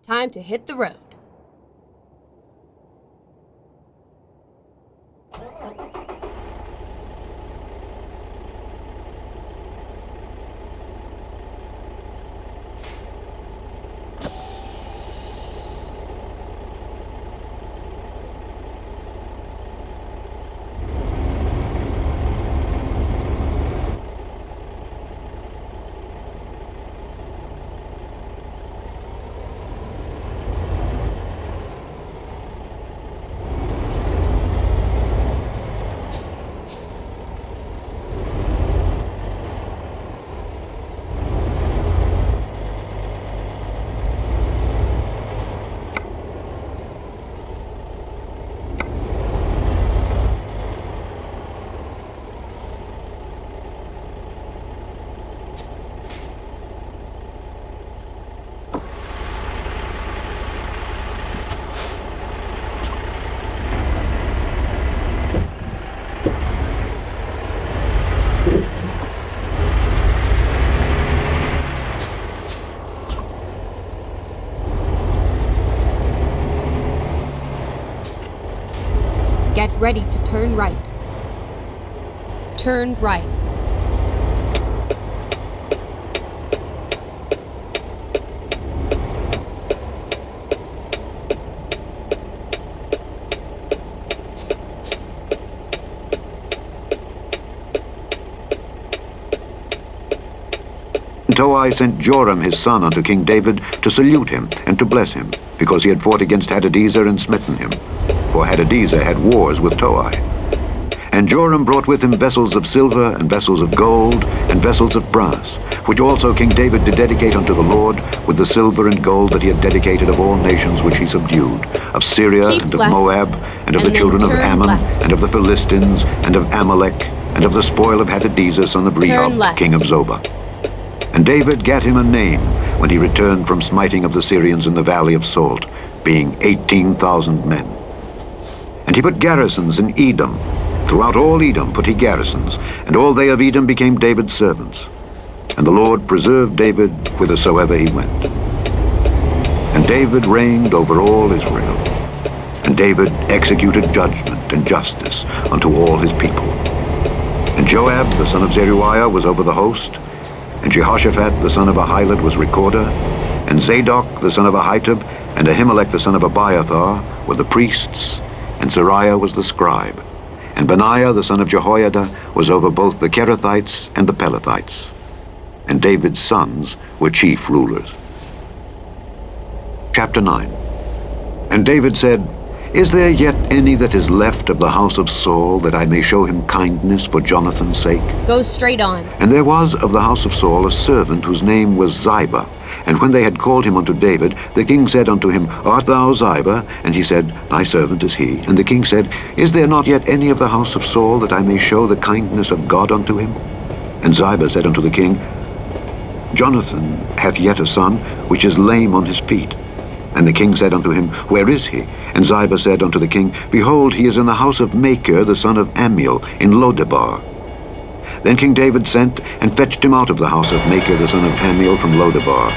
Time to hit the road. Get ready to turn right. Turn right. Toai sent Joram his son unto King David to salute him and to bless him, because he had fought against Hadadezer and smitten him. For Hadadezer had wars with Toai. And Joram brought with him vessels of silver, and vessels of gold, and vessels of brass, which also King David did dedicate unto the Lord, with the silver and gold that he had dedicated of all nations which he subdued, of Syria, and of Moab, and of the children of Ammon, and of the Philistines, and of Amalek, and of the spoil of Hadadezer son of Rehob, king of Zobah. And David gat him a name when he returned from smiting of the Syrians in the valley of Salt, being 18,000 men. And he put garrisons in Edom. Throughout all Edom put he garrisons, and all they of Edom became David's servants. And the Lord preserved David whithersoever he went. And David reigned over all Israel. And David executed judgment and justice unto all his people. And Joab the son of Zeruiah was over the host, and Jehoshaphat the son of Ahilud was recorder, and Zadok the son of Ahitub, and Ahimelech the son of Abiathar were the priests, and Sariah was the scribe, and Benaiah the son of Jehoiada was over both the Kerethites and the Pelethites. And David's sons were chief rulers. Chapter 9. And David said, Is there yet any that is left of the house of Saul, that I may show him kindness for Jonathan's sake? Go straight on. And there was of the house of Saul a servant whose name was Ziba. And when they had called him unto David, the king said unto him, Art thou Ziba? And he said, Thy servant is he. And the king said, Is there not yet any of the house of Saul, that I may show the kindness of God unto him? And Ziba said unto the king, Jonathan hath yet a son, which is lame on his feet. And the king said unto him, Where is he? And Ziba said unto the king, Behold, he is in the house of Machir, the son of Ammiel, in Lodebar. Then King David sent and fetched him out of the house of Machir, the son of Ammiel, from Lodebar.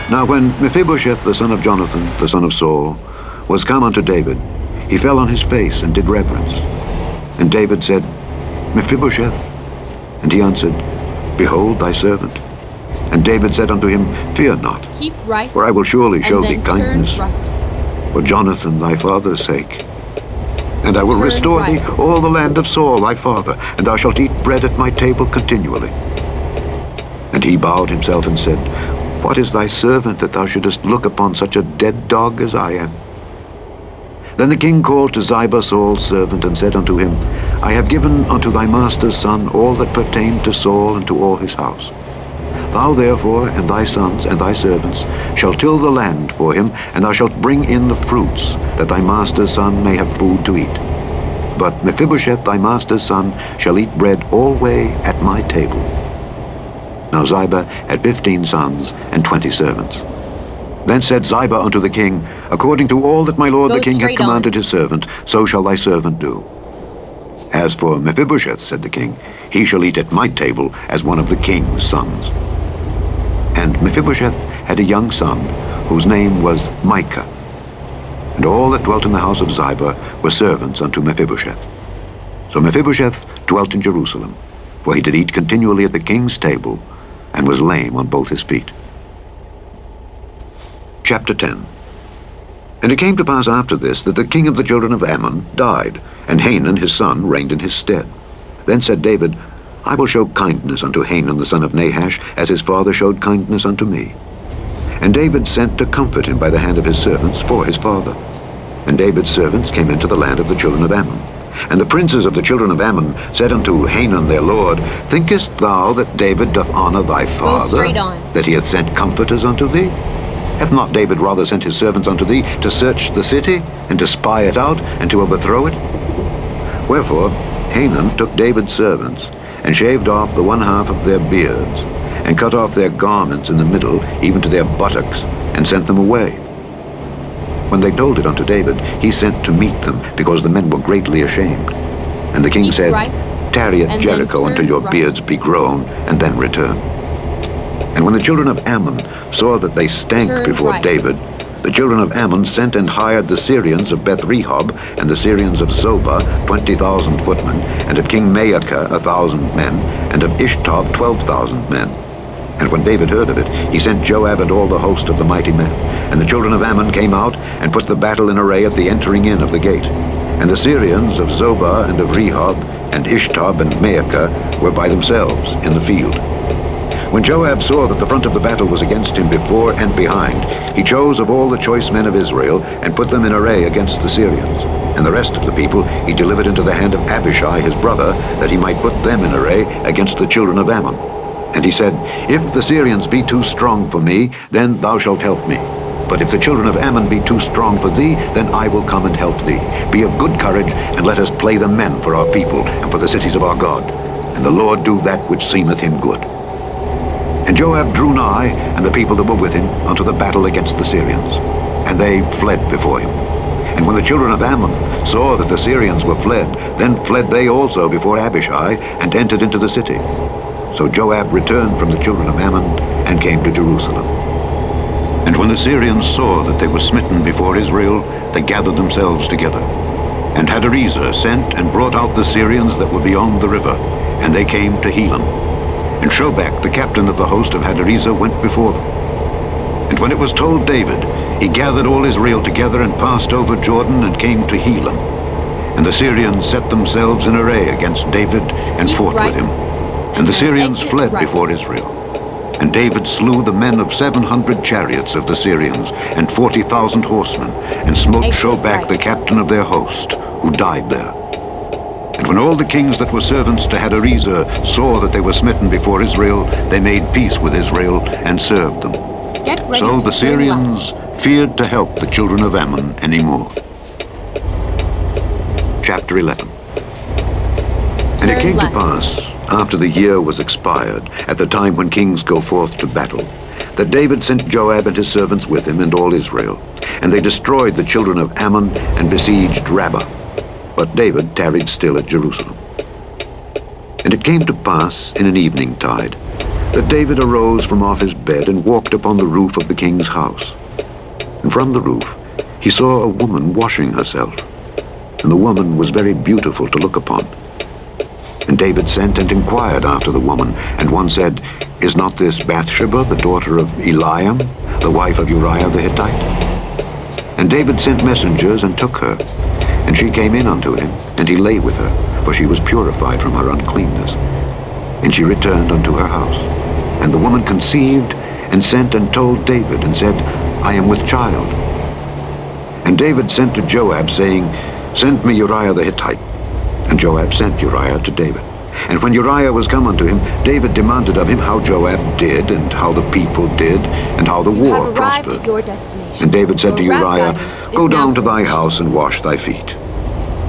Now when Mephibosheth, the son of Jonathan, the son of Saul, was come unto David, he fell on his face and did reverence. And David said, Mephibosheth. And he answered, Behold thy servant. And David said unto him, Fear not, Keep right, for I will surely show thee kindness, right. for Jonathan thy father's sake. And I will restore thee all the land of Saul thy father, and thou shalt eat bread at my table continually. And he bowed himself and said, What is thy servant, that thou shouldest look upon such a dead dog as I am? Then the king called to Ziba Saul's servant, and said unto him, I have given unto thy master's son all that pertained to Saul and to all his house. Thou therefore and thy sons and thy servants shall till the land for him, and thou shalt bring in the fruits, that thy master's son may have food to eat. But Mephibosheth thy master's son shall eat bread alway at my table. Now Ziba had 15 sons and 20 servants. Then said Ziba unto the king, According to all that my lord the king hath commanded his servant, so shall thy servant do. As for Mephibosheth, said the king, he shall eat at my table as one of the king's sons. And Mephibosheth had a young son, whose name was Micah. And all that dwelt in the house of Ziba were servants unto Mephibosheth. So Mephibosheth dwelt in Jerusalem, for he did eat continually at the king's table, and was lame on both his feet. Chapter 10. And it came to pass after this that the king of the children of Ammon died, and Hanun his son reigned in his stead. Then said David, I will show kindness unto Hanun the son of Nahash, as his father showed kindness unto me. And David sent to comfort him by the hand of his servants for his father. And David's servants came into the land of the children of Ammon. And the princes of the children of Ammon said unto Hanun their lord, Thinkest thou that David doth honor thy father, that he hath sent comforters unto thee? Hath not David rather sent his servants unto thee to search the city, and to spy it out, and to overthrow it? Wherefore Hanun took David's servants, and shaved off the one half of their beards, and cut off their garments in the middle, even to their buttocks, and sent them away. When they told it unto David, he sent to meet them, because the men were greatly ashamed. And the king said, Tarry at Jericho until your beards be grown, and then return. And when the children of Ammon saw that they stank before David, the children of Ammon sent and hired the Syrians of Beth-rehob, and the Syrians of Zobah 20,000 footmen, and of King Maacah 1,000 men, and of Ishtob 12,000 men. And when David heard of it, he sent Joab and all the host of the mighty men. And the children of Ammon came out, and put the battle in array at the entering in of the gate. And the Syrians of Zobah and of Rehob, and Ishtob and Maacah were by themselves in the field. When Joab saw that the front of the battle was against him before and behind, he chose of all the choice men of Israel, and put them in array against the Syrians. And the rest of the people he delivered into the hand of Abishai his brother, that he might put them in array against the children of Ammon. And he said, If the Syrians be too strong for me, then thou shalt help me. But if the children of Ammon be too strong for thee, then I will come and help thee. Be of good courage, and let us play the men for our people, and for the cities of our God. And the Lord do that which seemeth him good. And Joab drew nigh, and the people that were with him, unto the battle against the Syrians. And they fled before him. And when the children of Ammon saw that the Syrians were fled, then fled they also before Abishai, and entered into the city. So Joab returned from the children of Ammon, and came to Jerusalem. And when the Syrians saw that they were smitten before Israel, they gathered themselves together. And Hadarezer sent and brought out the Syrians that were beyond the river, and they came to Helam. And Shobach, the captain of the host of Hadarezer, went before them. And when it was told David, he gathered all Israel together, and passed over Jordan, and came to Helam. And the Syrians set themselves in array against David, and fought with him. And the Syrians fled before Israel. And David slew the men of 700 chariots of the Syrians, and 40,000 horsemen, and smote Shobach the captain of their host, who died there. And when all the kings that were servants to Hadarezer saw that they were smitten before Israel, they made peace with Israel, and served them. So the Syrians feared to help the children of Ammon any more. Chapter 11. And it came to pass, after the year was expired, at the time when kings go forth to battle, that David sent Joab and his servants with him, and all Israel. And they destroyed the children of Ammon, and besieged Rabbah. But David tarried still at Jerusalem. And it came to pass in an eveningtide, that David arose from off his bed, and walked upon the roof of the king's house. And from the roof he saw a woman washing herself, and the woman was very beautiful to look upon. And David sent and inquired after the woman, and one said, Is not this Bathsheba, the daughter of Eliam, the wife of Uriah the Hittite? And David sent messengers, and took her. And she came in unto him, and he lay with her, for she was purified from her uncleanness. And she returned unto her house. And the woman conceived, and sent and told David, and said, I am with child. And David sent to Joab, saying, Send me Uriah the Hittite. And Joab sent Uriah to David. And when Uriah was come unto him, David demanded of him how Joab did, and how the people did, and how the war prospered. And David said to Uriah, Go down to thy house, and wash thy feet.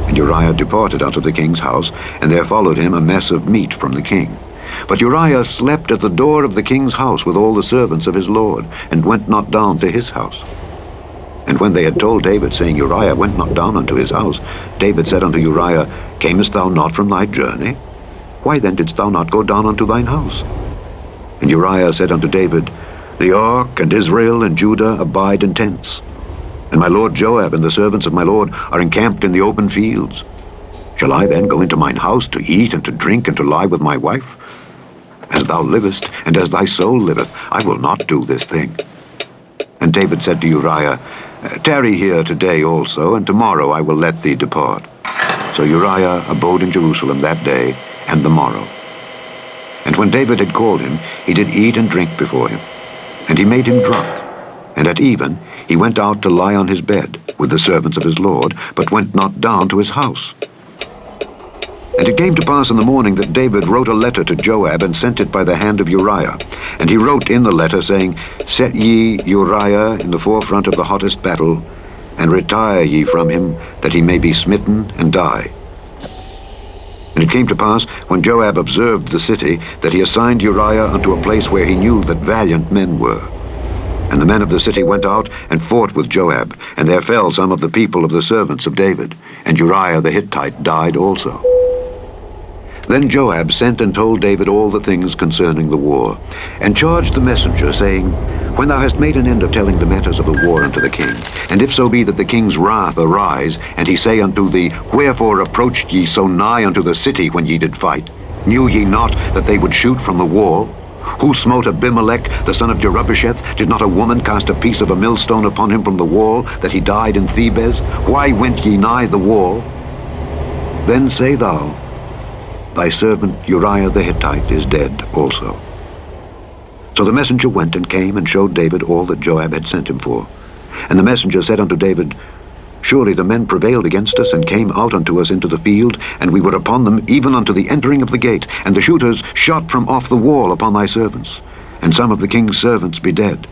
And Uriah departed unto the king's house, and there followed him a mess of meat from the king. But Uriah slept at the door of the king's house with all the servants of his lord, and went not down to his house. And when they had told David, saying, Uriah went not down unto his house, David said unto Uriah, Camest thou not from thy journey? Why then didst thou not go down unto thine house? And Uriah said unto David, The ark and Israel and Judah abide in tents, and my lord Joab and the servants of my lord are encamped in the open fields. Shall I then go into mine house to eat and to drink and to lie with my wife? As thou livest, and as thy soul liveth, I will not do this thing. And David said to Uriah, Tarry here today also, and tomorrow I will let thee depart. So Uriah abode in Jerusalem that day and the morrow. And when David had called him, he did eat and drink before him. And he made him drunk. And at even he went out to lie on his bed with the servants of his lord, but went not down to his house. And it came to pass in the morning that David wrote a letter to Joab, and sent it by the hand of Uriah. And he wrote in the letter, saying, Set ye Uriah in the forefront of the hottest battle, and retire ye from him, that he may be smitten and die. And it came to pass, when Joab observed the city, that he assigned Uriah unto a place where he knew that valiant men were. And the men of the city went out and fought with Joab, and there fell some of the people of the servants of David, and Uriah the Hittite died also. Then Joab sent and told David all the things concerning the war, and charged the messenger, saying, When thou hast made an end of telling the matters of the war unto the king, and if so be that the king's wrath arise, and he say unto thee, Wherefore approached ye so nigh unto the city when ye did fight? Knew ye not that they would shoot from the wall? Who smote Abimelech, the son of Jerubbesheth? Did not a woman cast a piece of a millstone upon him from the wall, that he died in Thebez? Why went ye nigh the wall? Then say thou, Thy servant Uriah the Hittite is dead also. So the messenger went and came and showed David all that Joab had sent him for. And the messenger said unto David, Surely the men prevailed against us, and came out unto us into the field, and we were upon them even unto the entering of the gate, and the shooters shot from off the wall upon thy servants, and some of the king's servants be dead.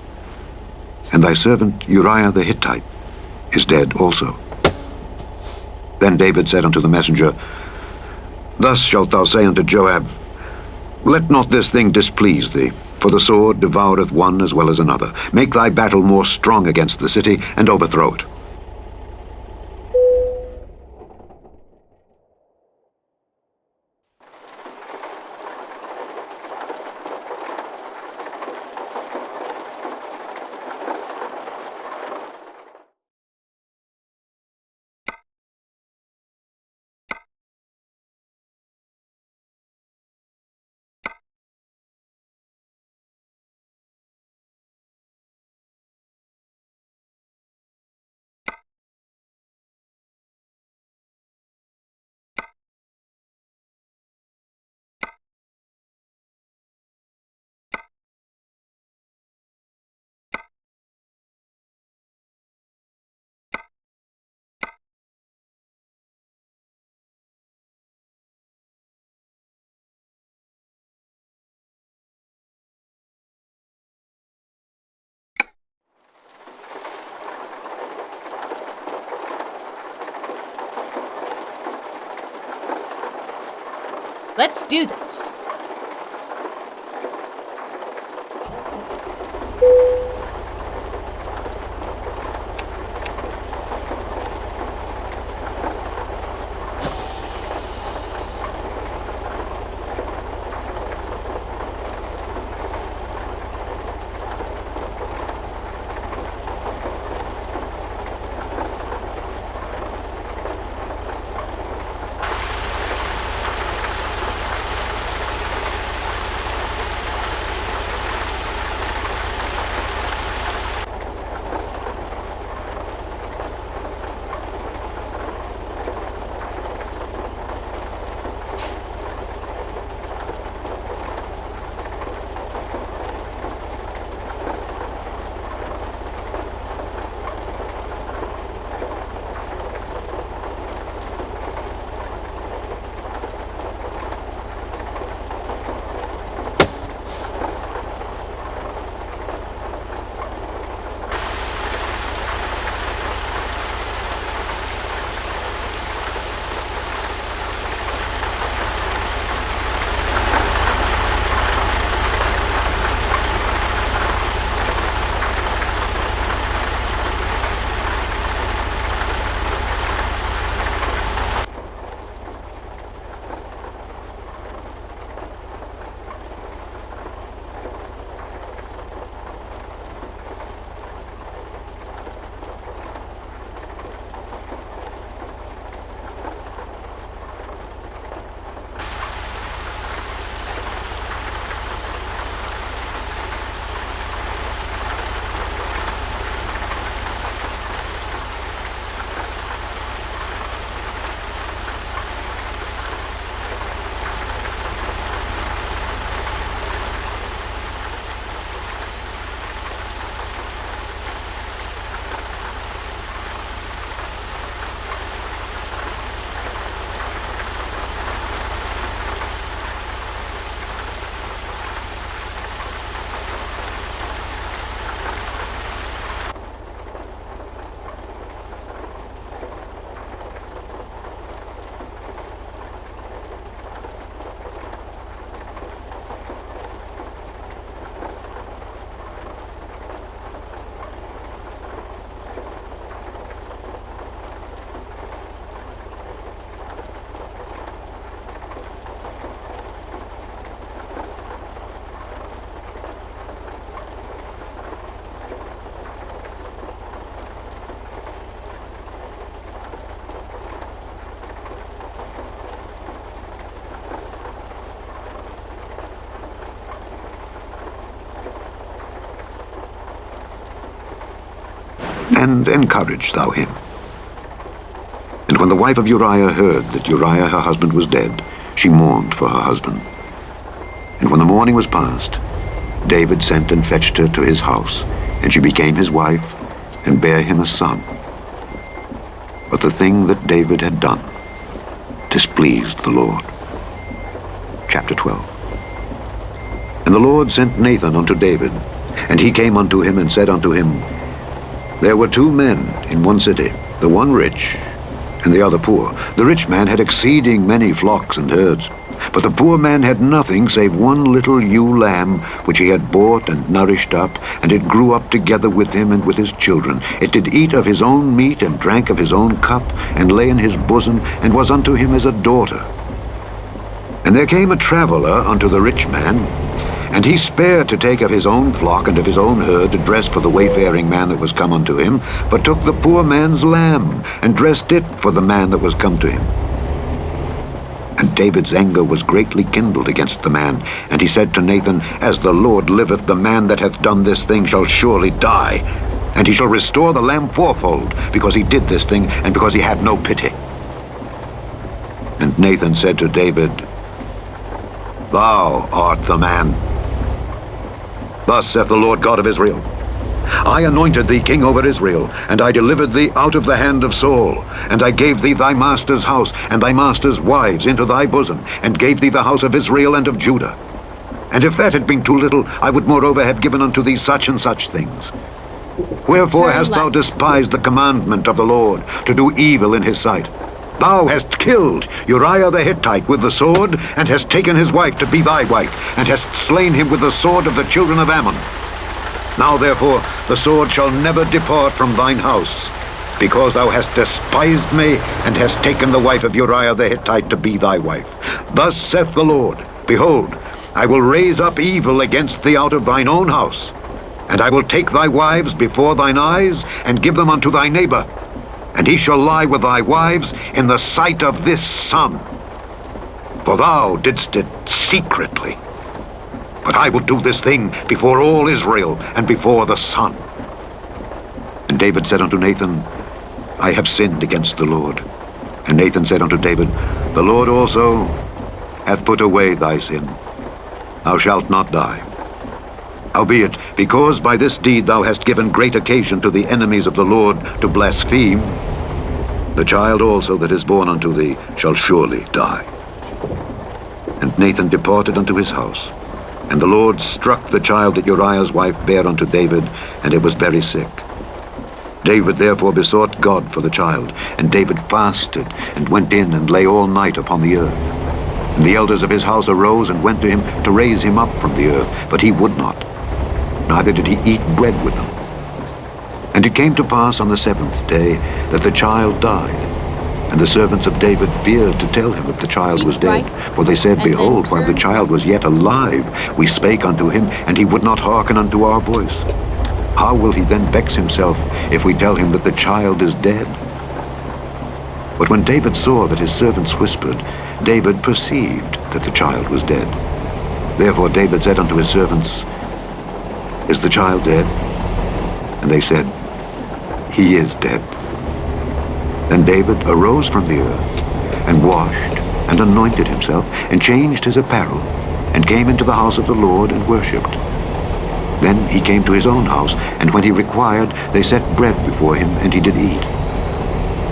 And thy servant Uriah the Hittite is dead also. Then David said unto the messenger, Thus shalt thou say unto Joab, Let not this thing displease thee, for the sword devoureth one as well as another. Make thy battle more strong against the city, and overthrow it. Let's do this. and encourage thou him. And when the wife of Uriah heard that Uriah her husband was dead, she mourned for her husband. And when the mourning was past, David sent and fetched her to his house, and she became his wife, and bare him a son. But the thing that David had done displeased the Lord. Chapter 12. And the Lord sent Nathan unto David, and he came unto him and said unto him, There were 2 men in one city, the one rich, and the other poor. The rich man had exceeding many flocks and herds, but the poor man had nothing save one little ewe lamb, which he had bought and nourished up, and it grew up together with him and with his children. It did eat of his own meat, and drank of his own cup, and lay in his bosom, and was unto him as a daughter. And there came a traveler unto the rich man, and he spared to take of his own flock and of his own herd to dress for the wayfaring man that was come unto him, but took the poor man's lamb, and dressed it for the man that was come to him. And David's anger was greatly kindled against the man, and he said to Nathan, As the Lord liveth, the man that hath done this thing shall surely die, and he shall restore the lamb fourfold, because he did this thing, and because he had no pity. And Nathan said to David, Thou art the man. Thus saith the Lord God of Israel, I anointed thee king over Israel, and I delivered thee out of the hand of Saul, and I gave thee thy master's house, and thy master's wives into thy bosom, and gave thee the house of Israel and of Judah. And if that had been too little, I would moreover have given unto thee such and such things. Wherefore hast thou despised the commandment of the Lord, to do evil in his sight? Thou hast killed Uriah the Hittite with the sword, and hast taken his wife to be thy wife, and hast slain him with the sword of the children of Ammon. Now therefore the sword shall never depart from thine house, because thou hast despised me, and hast taken the wife of Uriah the Hittite to be thy wife. Thus saith the Lord, Behold, I will raise up evil against thee out of thine own house, and I will take thy wives before thine eyes, and give them unto thy neighbor, and he shall lie with thy wives in the sight of this sun. For thou didst it secretly. But I will do this thing before all Israel, and before the sun. And David said unto Nathan, I have sinned against the Lord. And Nathan said unto David, The Lord also hath put away thy sin. Thou shalt not die. Howbeit, because by this deed thou hast given great occasion to the enemies of the Lord to blaspheme, the child also that is born unto thee shall surely die. And Nathan departed unto his house. And the Lord struck the child that Uriah's wife bare unto David, and it was very sick. David therefore besought God for the child, and David fasted, and went in and lay all night upon the earth. And the elders of his house arose and went to him to raise him up from the earth, but he would not, neither did he eat bread with them. And it came to pass on the 7th day that the child died. And the servants of David feared to tell him that the child was dead. For they said, Behold, while the child was yet alive, we spake unto him, and he would not hearken unto our voice. How will he then vex himself if we tell him that the child is dead? But when David saw that his servants whispered, David perceived that the child was dead. Therefore David said unto his servants, Is the child dead? And they said, He is dead. Then David arose from the earth, and washed, and anointed himself, and changed his apparel, and came into the house of the Lord, and worshipped. Then he came to his own house, and when he required, they set bread before him, and he did eat.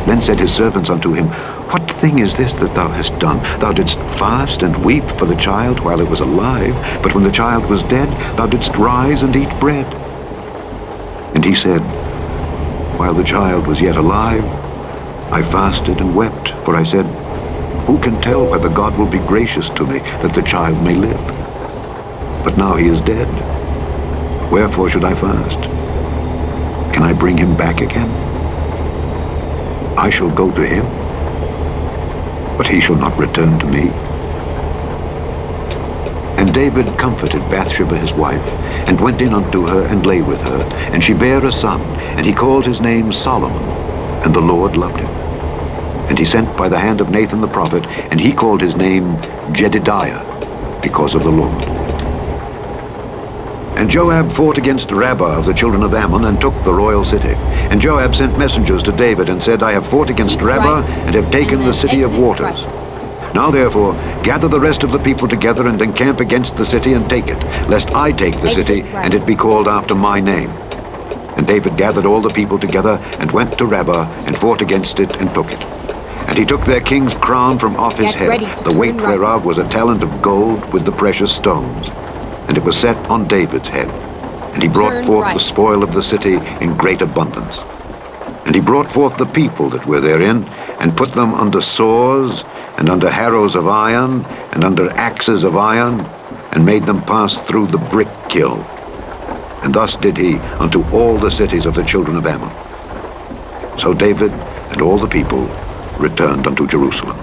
Then said his servants unto him, What thing is this that thou hast done? Thou didst fast and weep for the child while it was alive, but when the child was dead, thou didst rise and eat bread. And he said, While the child was yet alive, I fasted and wept, for I said, Who can tell whether God will be gracious to me, that the child may live? But now he is dead. Wherefore should I fast? Can I bring him back again? I shall go to him, but he shall not return to me. And David comforted Bathsheba his wife, and went in unto her, and lay with her. And she bare a son, and he called his name Solomon, and the Lord loved him. And he sent by the hand of Nathan the prophet, and he called his name Jedidiah, because of the Lord. And Joab fought against Rabbah of the children of Ammon and took the royal city. And Joab sent messengers to David and said, I have fought against Rabbah and have taken the city of waters. Now therefore, gather the rest of the people together and encamp against the city and take it, lest I take the city and it be called after my name. And David gathered all the people together and went to Rabbah and fought against it and took it. And he took their king's crown from off his head, the weight whereof was a talent of gold with the precious stones. And it was set on David's head. And he brought forth the spoil of the city in great abundance. And he brought forth the people that were therein, and put them under saws, and under harrows of iron, and under axes of iron, and made them pass through the brick kiln. And thus did he unto all the cities of the children of Ammon. So David and all the people returned unto Jerusalem.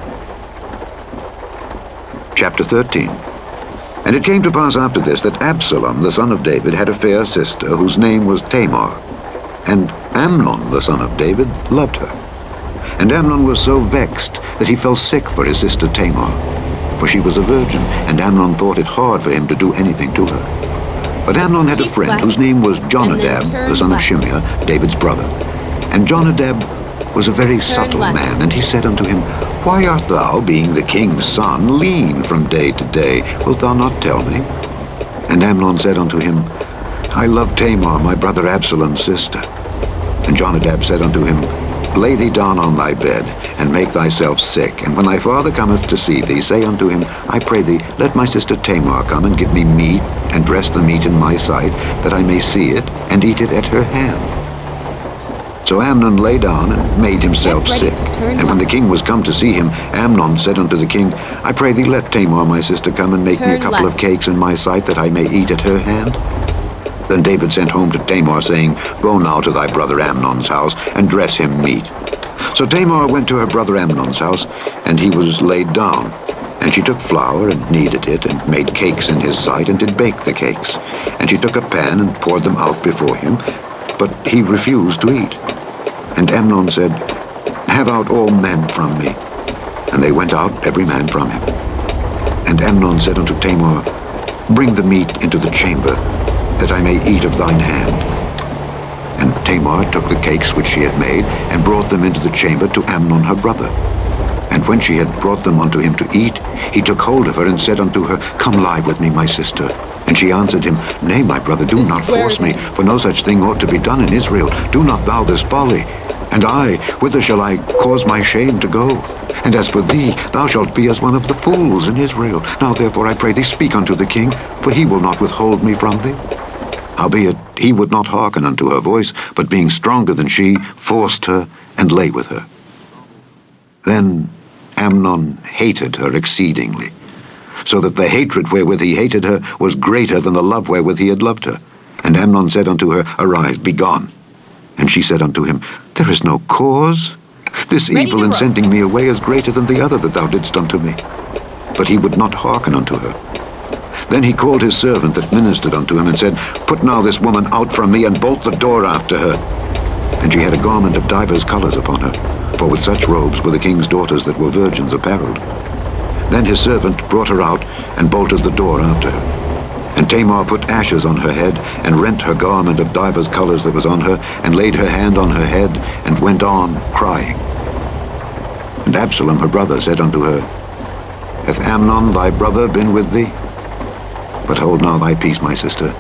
Chapter 13. And it came to pass after this that Absalom, the son of David, had a fair sister, whose name was Tamar. And Amnon, the son of David, loved her. And Amnon was so vexed that he fell sick for his sister Tamar, for she was a virgin, and Amnon thought it hard for him to do anything to her. But Amnon had a friend whose name was Jonadab, the son of Shimeah, David's brother. And Jonadab was a very subtle man, and he said unto him, Why art thou, being the king's son, lean from day to day? Wilt thou not tell me? And Amnon said unto him, I love Tamar, my brother Absalom's sister. And Jonadab said unto him, Lay thee down on thy bed, and make thyself sick. And when thy father cometh to see thee, say unto him, I pray thee, let my sister Tamar come and give me meat, and dress the meat in my sight, that I may see it, and eat it at her hand. So Amnon lay down and made himself sick. And when the king was come to see him, Amnon said unto the king, I pray thee, let Tamar my sister come and make me a couple of cakes in my sight, that I may eat at her hand. Then David sent home to Tamar, saying, Go now to thy brother Amnon's house, and dress him meat. So Tamar went to her brother Amnon's house, and he was laid down. And she took flour, and kneaded it, and made cakes in his sight, and did bake the cakes. And she took a pan, and poured them out before him, but he refused to eat. And Amnon said, Have out all men from me. And they went out, every man from him. And Amnon said unto Tamar, Bring the meat into the chamber, that I may eat of thine hand. And Tamar took the cakes which she had made, and brought them into the chamber to Amnon her brother. And when she had brought them unto him to eat, he took hold of her, and said unto her, Come lie with me, my sister. And she answered him, Nay, my brother, do not force me, for no such thing ought to be done in Israel. Do not thou this folly. And I, whither shall I cause my shame to go? And as for thee, thou shalt be as one of the fools in Israel. Now therefore I pray thee, speak unto the king, for he will not withhold me from thee. Howbeit he would not hearken unto her voice, but being stronger than she, forced her, and lay with her. Then Amnon hated her exceedingly, so that the hatred wherewith he hated her was greater than the love wherewith he had loved her. And Amnon said unto her, Arise, be gone. And she said unto him, There is no cause. This evil in sending me away is greater than the other that thou didst unto me. But he would not hearken unto her. Then he called his servant that ministered unto him, and said, Put now this woman out from me, and bolt the door after her. And she had a garment of divers colors upon her, for with such robes were the king's daughters that were virgins apparelled. Then his servant brought her out, and bolted the door after her. And Tamar put ashes on her head, and rent her garment of divers colors that was on her, and laid her hand on her head, and went on crying. And Absalom her brother said unto her, Hath Amnon thy brother been with thee? But hold now thy peace, my sister.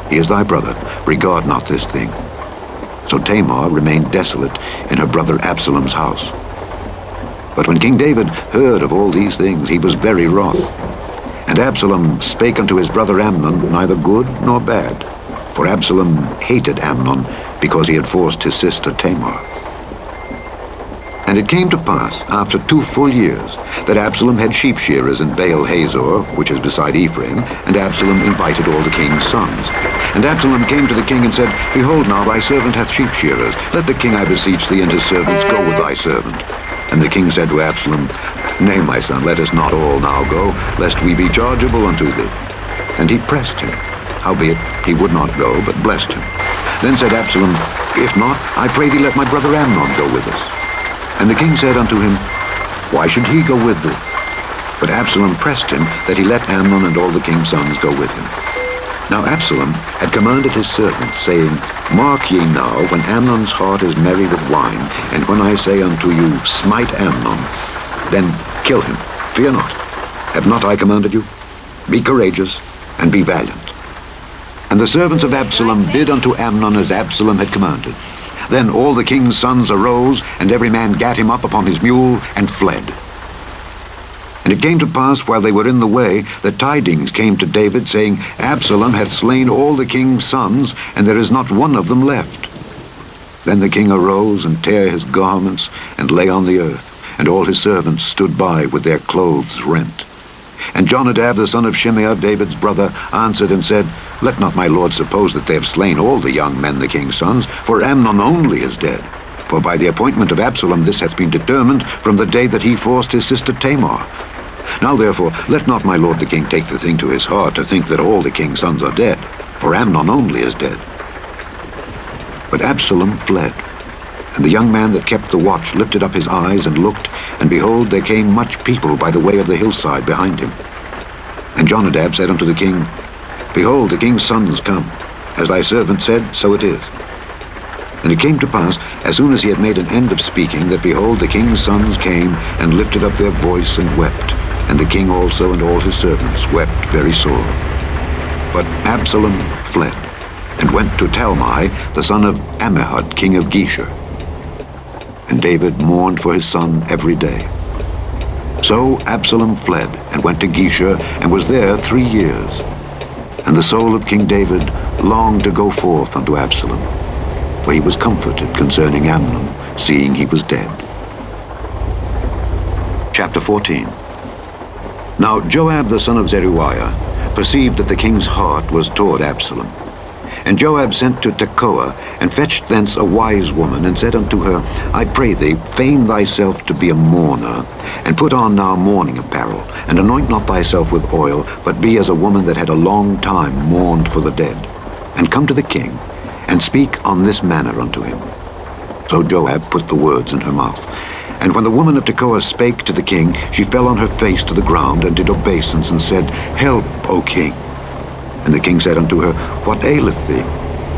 He is thy brother. Regard not this thing. So Tamar remained desolate in her brother Absalom's house. But when King David heard of all these things, he was very wroth. And Absalom spake unto his brother Amnon neither good nor bad. For Absalom hated Amnon, because he had forced his sister Tamar. And it came to pass, after 2 full years, that Absalom had sheep shearers in Baal Hazor, which is beside Ephraim, and Absalom invited all the king's sons. And Absalom came to the king and said, Behold now, thy servant hath sheep shearers. Let the king, I beseech thee, and his servants go with thy servant. And the king said to Absalom, Nay, my son, let us not all now go, lest we be chargeable unto thee. And he pressed him. Howbeit he would not go, but blessed him. Then said Absalom, If not, I pray thee, let my brother Amnon go with us. And the king said unto him, Why should he go with thee? But Absalom pressed him, that he let Amnon and all the king's sons go with him. Now Absalom had commanded his servants, saying, Mark ye now, when Amnon's heart is merry with wine, and when I say unto you, Smite Amnon, then kill him. Fear not. Have not I commanded you? Be courageous, and be valiant. And the servants of Absalom did unto Amnon as Absalom had commanded. Then all the king's sons arose, and every man gat him up upon his mule, and fled. And it came to pass, while they were in the way, that tidings came to David, saying, Absalom hath slain all the king's sons, and there is not one of them left. Then the king arose, and tare his garments, and lay on the earth, and all his servants stood by with their clothes rent. And Jonadab the son of Shimeah, David's brother, answered and said, Let not my lord suppose that they have slain all the young men the king's sons, for Amnon only is dead. For by the appointment of Absalom this hath been determined from the day that he forced his sister Tamar. Now therefore, let not my lord the king take the thing to his heart to think that all the king's sons are dead, for Amnon only is dead. But Absalom fled, and the young man that kept the watch lifted up his eyes and looked, and behold, there came much people by the way of the hillside behind him. And Jonadab said unto the king, Behold, the king's sons come. As thy servant said, so it is. And it came to pass, as soon as he had made an end of speaking, that behold, the king's sons came, and lifted up their voice and wept. And the king also and all his servants wept very sore. But Absalom fled, and went to Talmai, the son of Ammihud, king of Geshur. And David mourned for his son every day. So Absalom fled, and went to Geshur, and was there 3 years. And the soul of King David longed to go forth unto Absalom, for he was comforted concerning Amnon, seeing he was dead. Chapter 14. Now Joab the son of Zeruiah perceived that the king's heart was toward Absalom. And Joab sent to Tekoa, and fetched thence a wise woman, and said unto her, I pray thee, feign thyself to be a mourner, and put on now mourning apparel, and anoint not thyself with oil, but be as a woman that had a long time mourned for the dead. And come to the king, and speak on this manner unto him. So Joab put the words in her mouth. And when the woman of Tekoa spake to the king, she fell on her face to the ground, and did obeisance, and said, Help, O king. And the king said unto her, What aileth thee?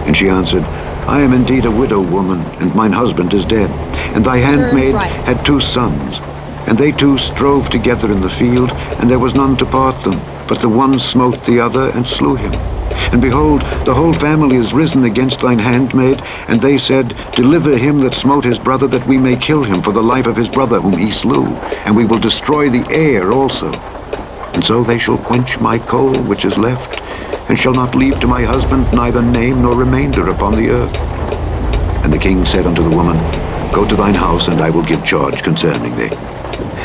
And she answered, I am indeed a widow woman, and mine husband is dead. And thy handmaid had 2 sons, and they 2 strove together in the field, and there was none to part them. But the one smote the other, and slew him. And behold, the whole family is risen against thine handmaid, and they said, Deliver him that smote his brother, that we may kill him for the life of his brother whom he slew, and we will destroy the heir also. And so they shall quench my coal which is left, and shall not leave to my husband neither name nor remainder upon the earth. And the king said unto the woman, Go to thine house, and I will give charge concerning thee.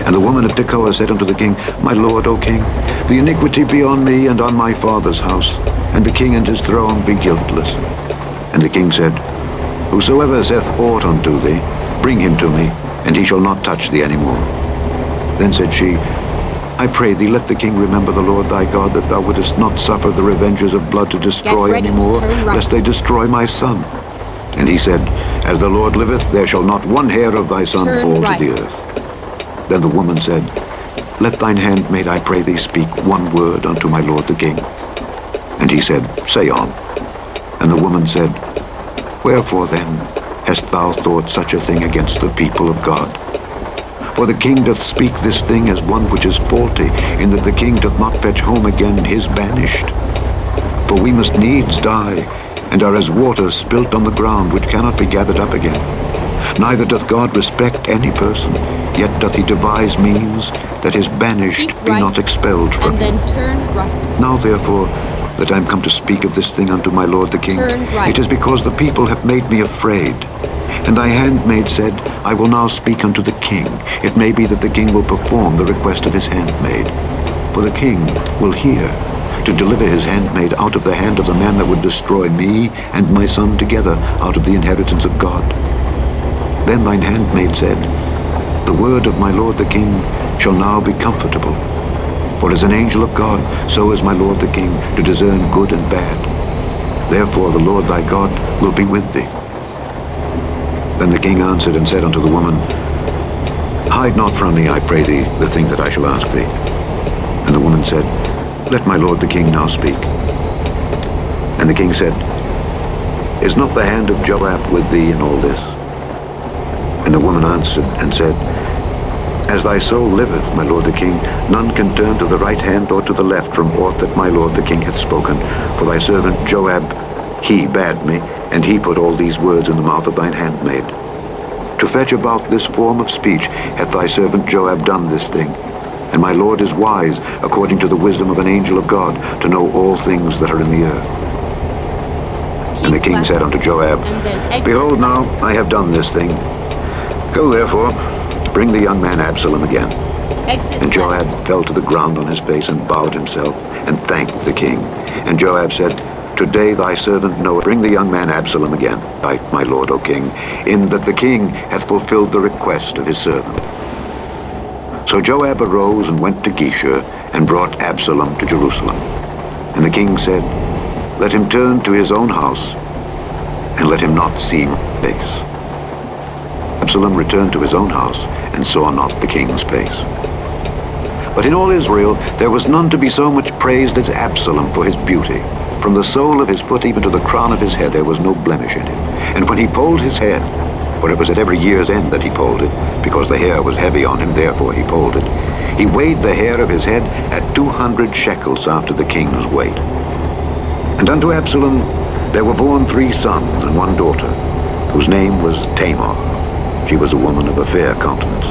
And the woman of Tekoa said unto the king, My lord, O king, the iniquity be on me and on my father's house, and the king and his throne be guiltless. And the king said, Whosoever saith aught unto thee, bring him to me, and he shall not touch thee any more. Then said she, I pray thee, let the king remember the Lord thy God, that thou wouldest not suffer the revengers of blood to destroy any more, lest they destroy my son. And he said, As the Lord liveth, there shall not one hair of thy son fall to the earth. Then the woman said, Let thine handmaid, I pray thee, speak one word unto my lord the king. And he said, Say on. And the woman said, Wherefore then hast thou thought such a thing against the people of God? For the king doth speak this thing as one which is faulty, in that the king doth not fetch home again his banished. For we must needs die, and are as water spilt on the ground, which cannot be gathered up again. Neither doth God respect any person, yet doth he devise means that his banished be not expelled from him. Now therefore, that I am come to speak of this thing unto my lord the king, it is because the people have made me afraid. And thy handmaid said, I will now speak unto the king. It may be that the king will perform the request of his handmaid. For the king will hear, to deliver his handmaid out of the hand of the man that would destroy me and my son together out of the inheritance of God. Then thine handmaid said, The word of my lord the king shall now be comfortable. For as an angel of God, so is my lord the king, to discern good and bad. Therefore the Lord thy God will be with thee. Then the king answered and said unto the woman, Hide not from me, I pray thee, the thing that I shall ask thee. And the woman said, Let my lord the king now speak. And the king said, Is not the hand of Joab with thee in all this? And the woman answered and said, As thy soul liveth, my lord the king, none can turn to the right hand or to the left from aught that my lord the king hath spoken. For thy servant Joab, he bade me, and he put all these words in the mouth of thine handmaid. To fetch about this form of speech hath thy servant Joab done this thing. And my lord is wise, according to the wisdom of an angel of God, to know all things that are in the earth. And the king said unto Joab, Behold now, I have done this thing. Go therefore, bring the young man Absalom again. And Joab fell to the ground on his face and bowed himself and thanked the king. And Joab said, Today thy servant knoweth, bring the young man Absalom again, my lord, O king, in that the king hath fulfilled the request of his servant. So Joab arose and went to Geshur and brought Absalom to Jerusalem. And the king said, Let him turn to his own house, and let him not see my face. Absalom returned to his own house, and saw not the king's face. But in all Israel there was none to be so much praised as Absalom for his beauty. From the sole of his foot even to the crown of his head there was no blemish in him. And when he polled his head, for it was at every year's end that he polled it, because the hair was heavy on him, therefore he polled it, he weighed the hair of his head at 200 shekels after the king's weight. And unto Absalom there were born 3 sons and 1 daughter, whose name was Tamar. She was a woman of a fair countenance.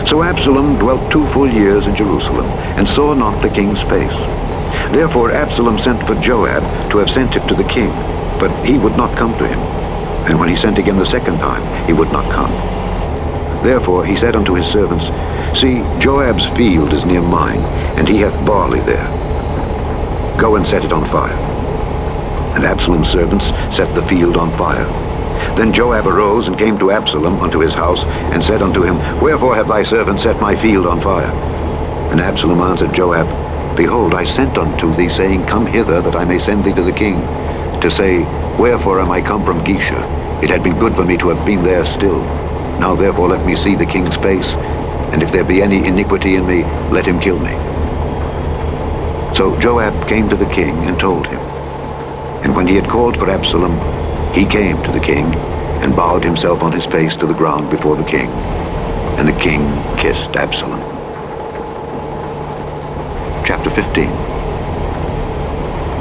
So Absalom dwelt 2 full years in Jerusalem, and saw not the king's face. Therefore Absalom sent for Joab to have sent him to the king, but he would not come to him. And when he sent again the second time, he would not come. Therefore he said unto his servants, See, Joab's field is near mine, and he hath barley there. Go and set it on fire. And Absalom's servants set the field on fire. Then Joab arose and came to Absalom unto his house, and said unto him, Wherefore have thy servant set my field on fire? And Absalom answered Joab, Behold, I sent unto thee, saying, Come hither, that I may send thee to the king, to say, Wherefore am I come from Geshur? It had been good for me to have been there still. Now therefore let me see the king's face, and if there be any iniquity in me, let him kill me. So Joab came to the king and told him. And when he had called for Absalom, he came to the king, and bowed himself on his face to the ground before the king. And the king kissed Absalom. Chapter 15.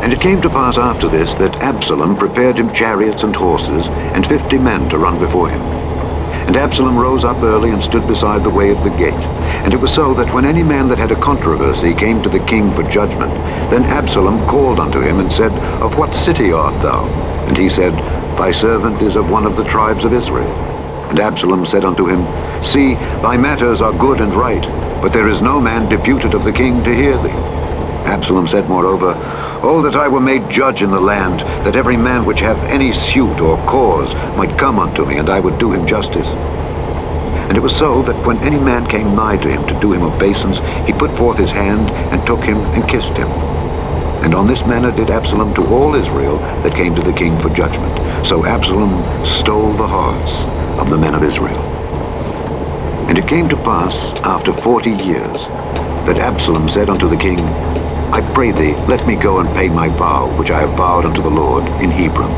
And it came to pass after this that Absalom prepared him chariots and horses, and 50 men to run before him. And Absalom rose up early and stood beside the way of the gate. And it was so that when any man that had a controversy came to the king for judgment, then Absalom called unto him and said, Of what city art thou? And he said, Thy servant is of one of the tribes of Israel. And Absalom said unto him, See, thy matters are good and right, but there is no man deputed of the king to hear thee. Absalom said moreover, Oh, that I were made judge in the land, that every man which hath any suit or cause might come unto me, and I would do him justice. And it was so that when any man came nigh to him to do him obeisance, he put forth his hand, and took him, and kissed him. And on this manner did Absalom to all Israel that came to the king for judgment. So Absalom stole the hearts of the men of Israel. And it came to pass, after 40 years, that Absalom said unto the king, I pray thee, let me go and pay my vow, which I have vowed unto the Lord in Hebron.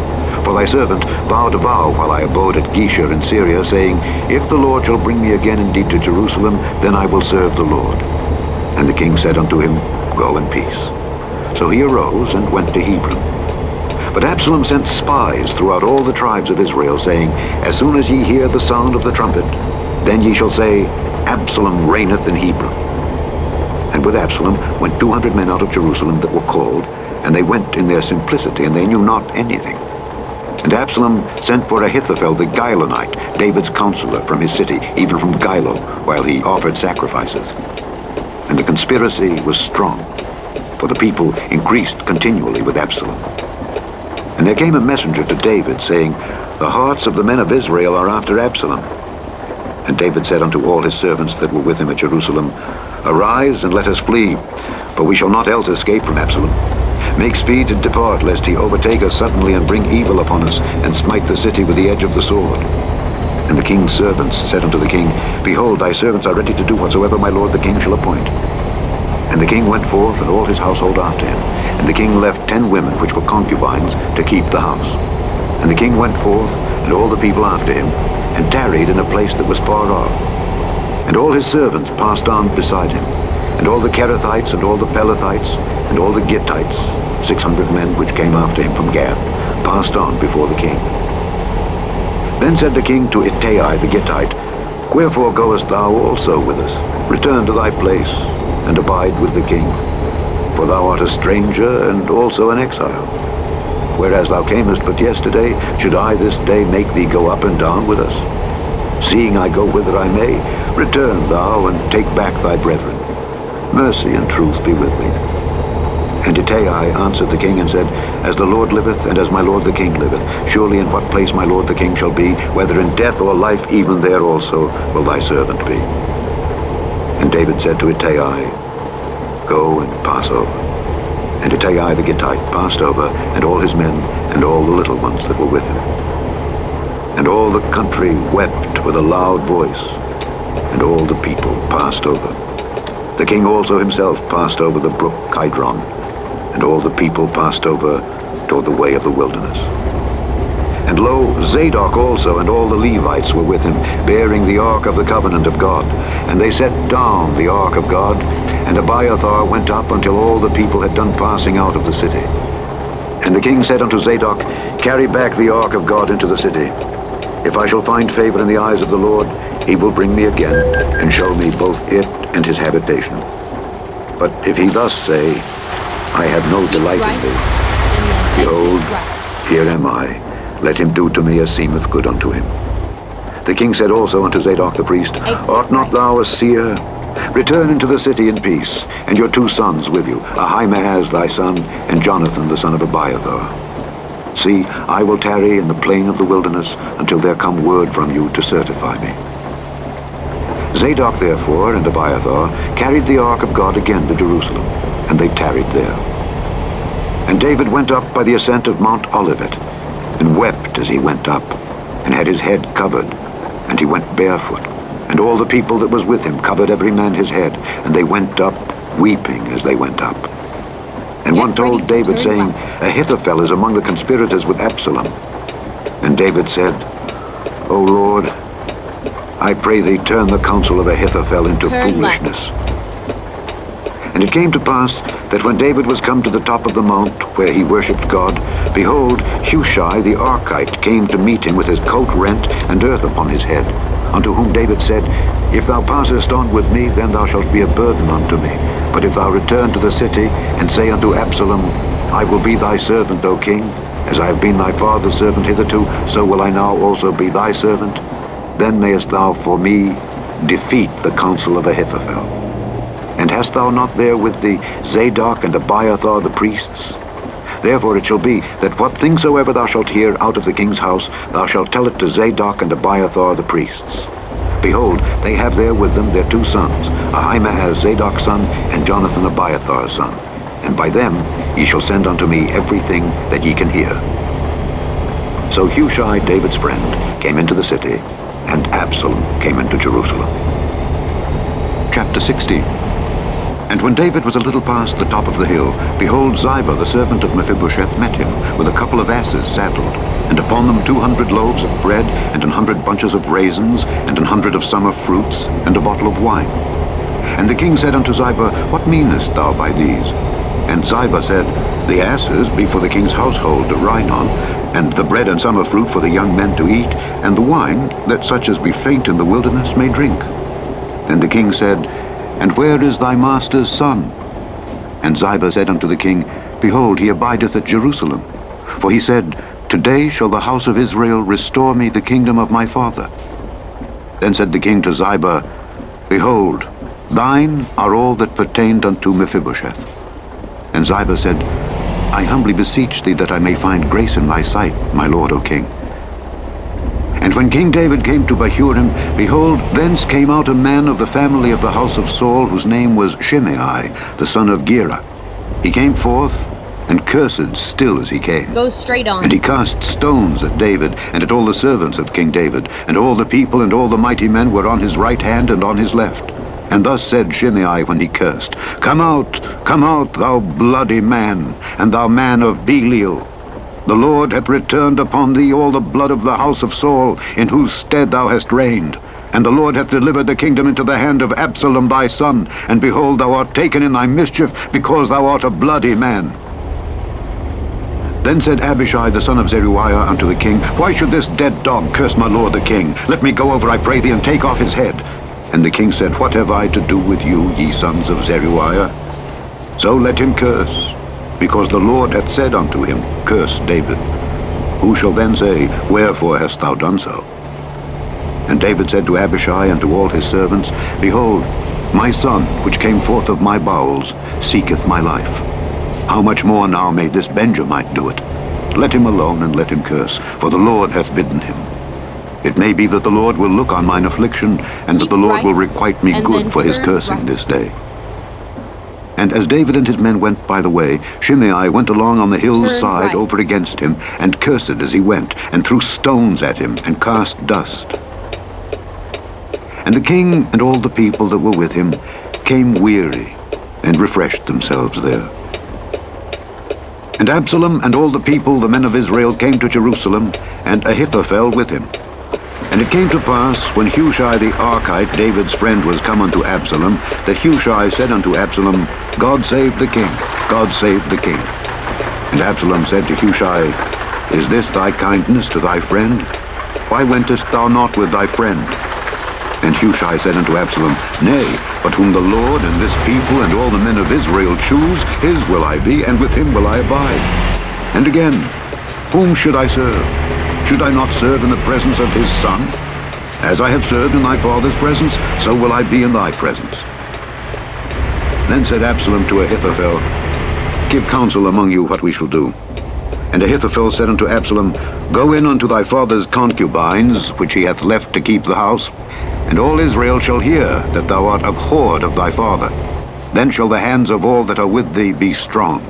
For thy servant vowed a vow while I abode at Geshur in Syria, saying, If the Lord shall bring me again indeed to Jerusalem, then I will serve the Lord. And the king said unto him, Go in peace. So he arose and went to Hebron. But Absalom sent spies throughout all the tribes of Israel, saying, As soon as ye hear the sound of the trumpet, then ye shall say, Absalom reigneth in Hebron. And with Absalom went 200 men out of Jerusalem that were called, and they went in their simplicity, and they knew not anything. And Absalom sent for Ahithophel the Gilonite, David's counselor, from his city, even from Gilo, while he offered sacrifices. And the conspiracy was strong, for the people increased continually with Absalom. And there came a messenger to David, saying, The hearts of the men of Israel are after Absalom. And David said unto all his servants that were with him at Jerusalem, Arise, and let us flee, for we shall not else escape from Absalom. Make speed and depart, lest he overtake us suddenly and bring evil upon us, and smite the city with the edge of the sword. And the king's servants said unto the king, Behold, thy servants are ready to do whatsoever my lord the king shall appoint. And the king went forth, and all his household after him. And the king left 10 women which were concubines to keep the house. And the king went forth, and all the people after him, and tarried in a place that was far off. And all his servants passed on beside him, and all the Kerethites, and all the Pelethites, and all the Gittites, 600 men which came after him from Gath, passed on before the king. Then said the king to Ittai the Gittite, Wherefore goest thou also with us? Return to thy place, and abide with the king. For thou art a stranger, and also an exile. Whereas thou camest but yesterday, should I this day make thee go up and down with us? Seeing I go whither I may, return thou, and take back thy brethren. Mercy and truth be with me. And Ittai answered the king and said, As the Lord liveth, and as my lord the king liveth, surely in what place my lord the king shall be, whether in death or life, even there also will thy servant be. And David said to Ittai, Go and pass over. And Ittai the Gittite passed over, and all his men, and all the little ones that were with him. And all the country wept with a loud voice, and all the people passed over. The king also himself passed over the brook Kidron, and all the people passed over toward the way of the wilderness. And lo, Zadok also and all the Levites were with him, bearing the ark of the covenant of God. And they set down the ark of God, and Abiathar went up until all the people had done passing out of the city. And the king said unto Zadok, Carry back the ark of God into the city. If I shall find favor in the eyes of the Lord, he will bring me again, and show me both it and his habitation. But if he thus say, I have no delight in thee, behold, here am I. Let him do to me as seemeth good unto him. The king said also unto Zadok the priest, Art not thou a seer? Return into the city in peace, and your 2 sons with you, Ahimaaz thy son, and Jonathan the son of Abiathar. See, I will tarry in the plain of the wilderness until there come word from you to certify me. Zadok therefore and Abiathar carried the ark of God again to Jerusalem, and they tarried there. And David went up by the ascent of Mount Olivet, and wept as he went up, and had his head covered, and he went barefoot. And all the people that was with him covered every man his head, and they went up, weeping as they went up. And one told David, saying, Ahithophel is among the conspirators with Absalom. And David said, O Lord, I pray thee turn the counsel of Ahithophel into foolishness. And it came to pass that when David was come to the top of the mount where he worshipped God, behold, Hushai the Archite came to meet him with his coat rent and earth upon his head, unto whom David said, If thou passest on with me, then thou shalt be a burden unto me. But if thou return to the city, and say unto Absalom, I will be thy servant, O king, as I have been thy father's servant hitherto, so will I now also be thy servant, then mayest thou for me defeat the counsel of Ahithophel. And hast thou not there with thee Zadok and Abiathar the priests? Therefore it shall be that what thing soever thou shalt hear out of the king's house, thou shalt tell it to Zadok and Abiathar the priests. Behold, they have there with them their 2 sons, Ahimaaz Zadok's son, and Jonathan Abiathar's son. And by them ye shall send unto me everything that ye can hear. So Hushai, David's friend, came into the city, and Absalom came into Jerusalem. Chapter 16. And when David was a little past the top of the hill, behold, Ziba, the servant of Mephibosheth, met him, with a couple of asses saddled, and upon them 200 loaves of bread, and 100 bunches of raisins, and 100 of summer fruits, and a bottle of wine. And the king said unto Ziba, What meanest thou by these? And Ziba said, The asses be for the king's household to ride on, and the bread and summer fruit for the young men to eat, and the wine, that such as be faint in the wilderness may drink. And the king said, And where is thy master's son? And Ziba said unto the king, Behold, he abideth at Jerusalem. For he said, Today shall the house of Israel restore me the kingdom of my father. Then said the king to Ziba, Behold, thine are all that pertained unto Mephibosheth. And Ziba said, I humbly beseech thee that I may find grace in thy sight, my lord, O king. And when King David came to Bahurim, behold, thence came out a man of the family of the house of Saul, whose name was Shimei, the son of Gera. He came forth, and cursed still as he came. Go straight on. And he cast stones at David, and at all the servants of King David, and all the people and all the mighty men were on his right hand and on his left. And thus said Shimei when he cursed, come out, thou bloody man, and thou man of Belial. The Lord hath returned upon thee all the blood of the house of Saul, in whose stead thou hast reigned. And the Lord hath delivered the kingdom into the hand of Absalom thy son, and behold, thou art taken in thy mischief, because thou art a bloody man. Then said Abishai the son of Zeruiah unto the king, why should this dead dog curse my lord the king? Let me go over, I pray thee, and take off his head. And the king said, what have I to do with you, ye sons of Zeruiah? So let him curse, because the Lord hath said unto him, curse David. Who shall then say, wherefore hast thou done so? And David said to Abishai and to all his servants, behold, my son, which came forth of my bowels, seeketh my life. How much more now may this Benjamite do it? Let him alone, and let him curse, for the Lord hath bidden him. It may be that the Lord will look on mine affliction, and that the Lord will requite me good for his cursing this day. And as David and his men went by the way, Shimei went along on the hill's side over against him, and cursed as he went, and threw stones at him, and cast dust. And the king and all the people that were with him came weary, and refreshed themselves there. And Absalom and all the people, the men of Israel, came to Jerusalem, and Ahithophel with him. And it came to pass, when Hushai the Archite, David's friend, was come unto Absalom, that Hushai said unto Absalom, God save the king, God save the king. And Absalom said to Hushai, is this thy kindness to thy friend? Why wentest thou not with thy friend? And Hushai said unto Absalom, nay, but whom the Lord and this people and all the men of Israel choose, his will I be, and with him will I abide. And again, whom should I serve? Should I not serve in the presence of his son? As I have served in thy father's presence, so will I be in thy presence. Then said Absalom to Ahithophel, give counsel among you what we shall do. And Ahithophel said unto Absalom, go in unto thy father's concubines, which he hath left to keep the house, and all Israel shall hear that thou art abhorred of thy father. Then shall the hands of all that are with thee be strong.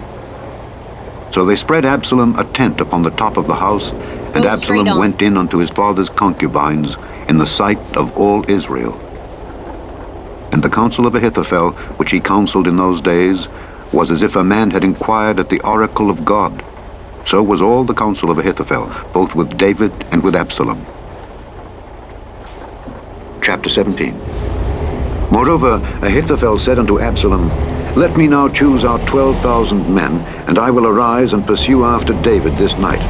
So they spread Absalom a tent upon the top of the house, and Absalom went in unto his father's concubines in the sight of all Israel. And the counsel of Ahithophel, which he counseled in those days, was as if a man had inquired at the oracle of God. So was all the counsel of Ahithophel, both with David and with Absalom. Chapter 17. Moreover, Ahithophel said unto Absalom, let me now choose out 12,000 men, and I will arise and pursue after David this night.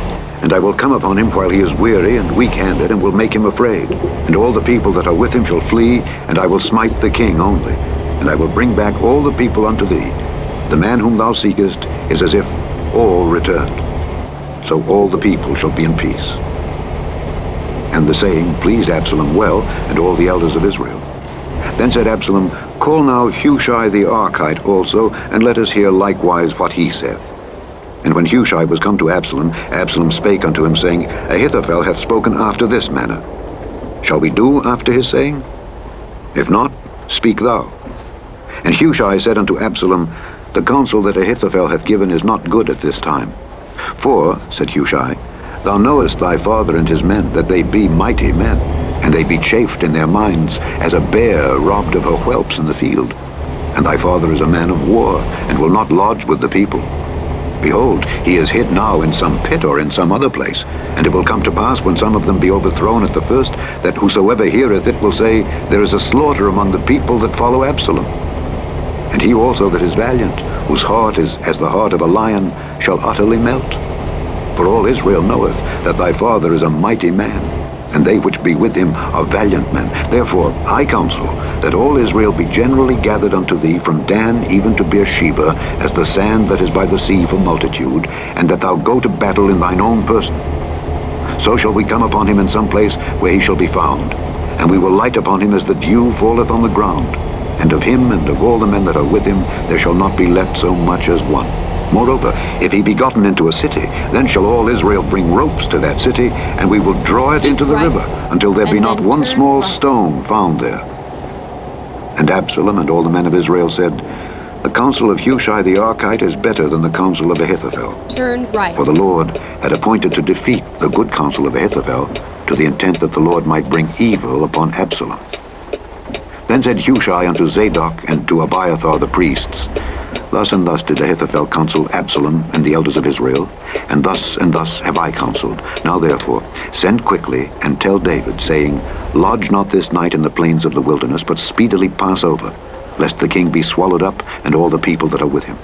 And I will come upon him while he is weary and weak-handed, and will make him afraid. And all the people that are with him shall flee, and I will smite the king only. And I will bring back all the people unto thee. The man whom thou seekest is as if all returned. So all the people shall be in peace. And the saying pleased Absalom well, and all the elders of Israel. Then said Absalom, call now Hushai the Archite also, and let us hear likewise what he saith. And when Hushai was come to Absalom, Absalom spake unto him, saying, Ahithophel hath spoken after this manner. Shall we do after his saying? If not, speak thou. And Hushai said unto Absalom, the counsel that Ahithophel hath given is not good at this time. For, said Hushai, thou knowest thy father and his men, that they be mighty men, and they be chafed in their minds, as a bear robbed of her whelps in the field. And thy father is a man of war, and will not lodge with the people. Behold, he is hid now in some pit or in some other place. And it will come to pass, when some of them be overthrown at the first, that whosoever heareth it will say, there is a slaughter among the people that follow Absalom. And he also that is valiant, whose heart is as the heart of a lion, shall utterly melt. For all Israel knoweth that thy father is a mighty man, and they which be with him are valiant men. Therefore I counsel that all Israel be generally gathered unto thee from Dan even to Beersheba, as the sand that is by the sea for multitude, and that thou go to battle in thine own person. So shall we come upon him in some place where he shall be found, and we will light upon him as the dew falleth on the ground. And of him and of all the men that are with him there shall not be left so much as one. Moreover, if he be gotten into a city, then shall all Israel bring ropes to that city, and we will draw it into the river, until there be not one small stone found there. And Absalom and all the men of Israel said, the counsel of Hushai the Archite is better than the counsel of Ahithophel. Turn right. For the Lord had appointed to defeat the good counsel of Ahithophel, to the intent that the Lord might bring evil upon Absalom. Then said Hushai unto Zadok and to Abiathar the priests, Thus and thus did Ahithophel counsel Absalom and the elders of Israel, and thus have I counseled. Now therefore send quickly and tell David, saying, Lodge not this night in the plains of the wilderness, but speedily pass over, lest the king be swallowed up, and all the people that are with him.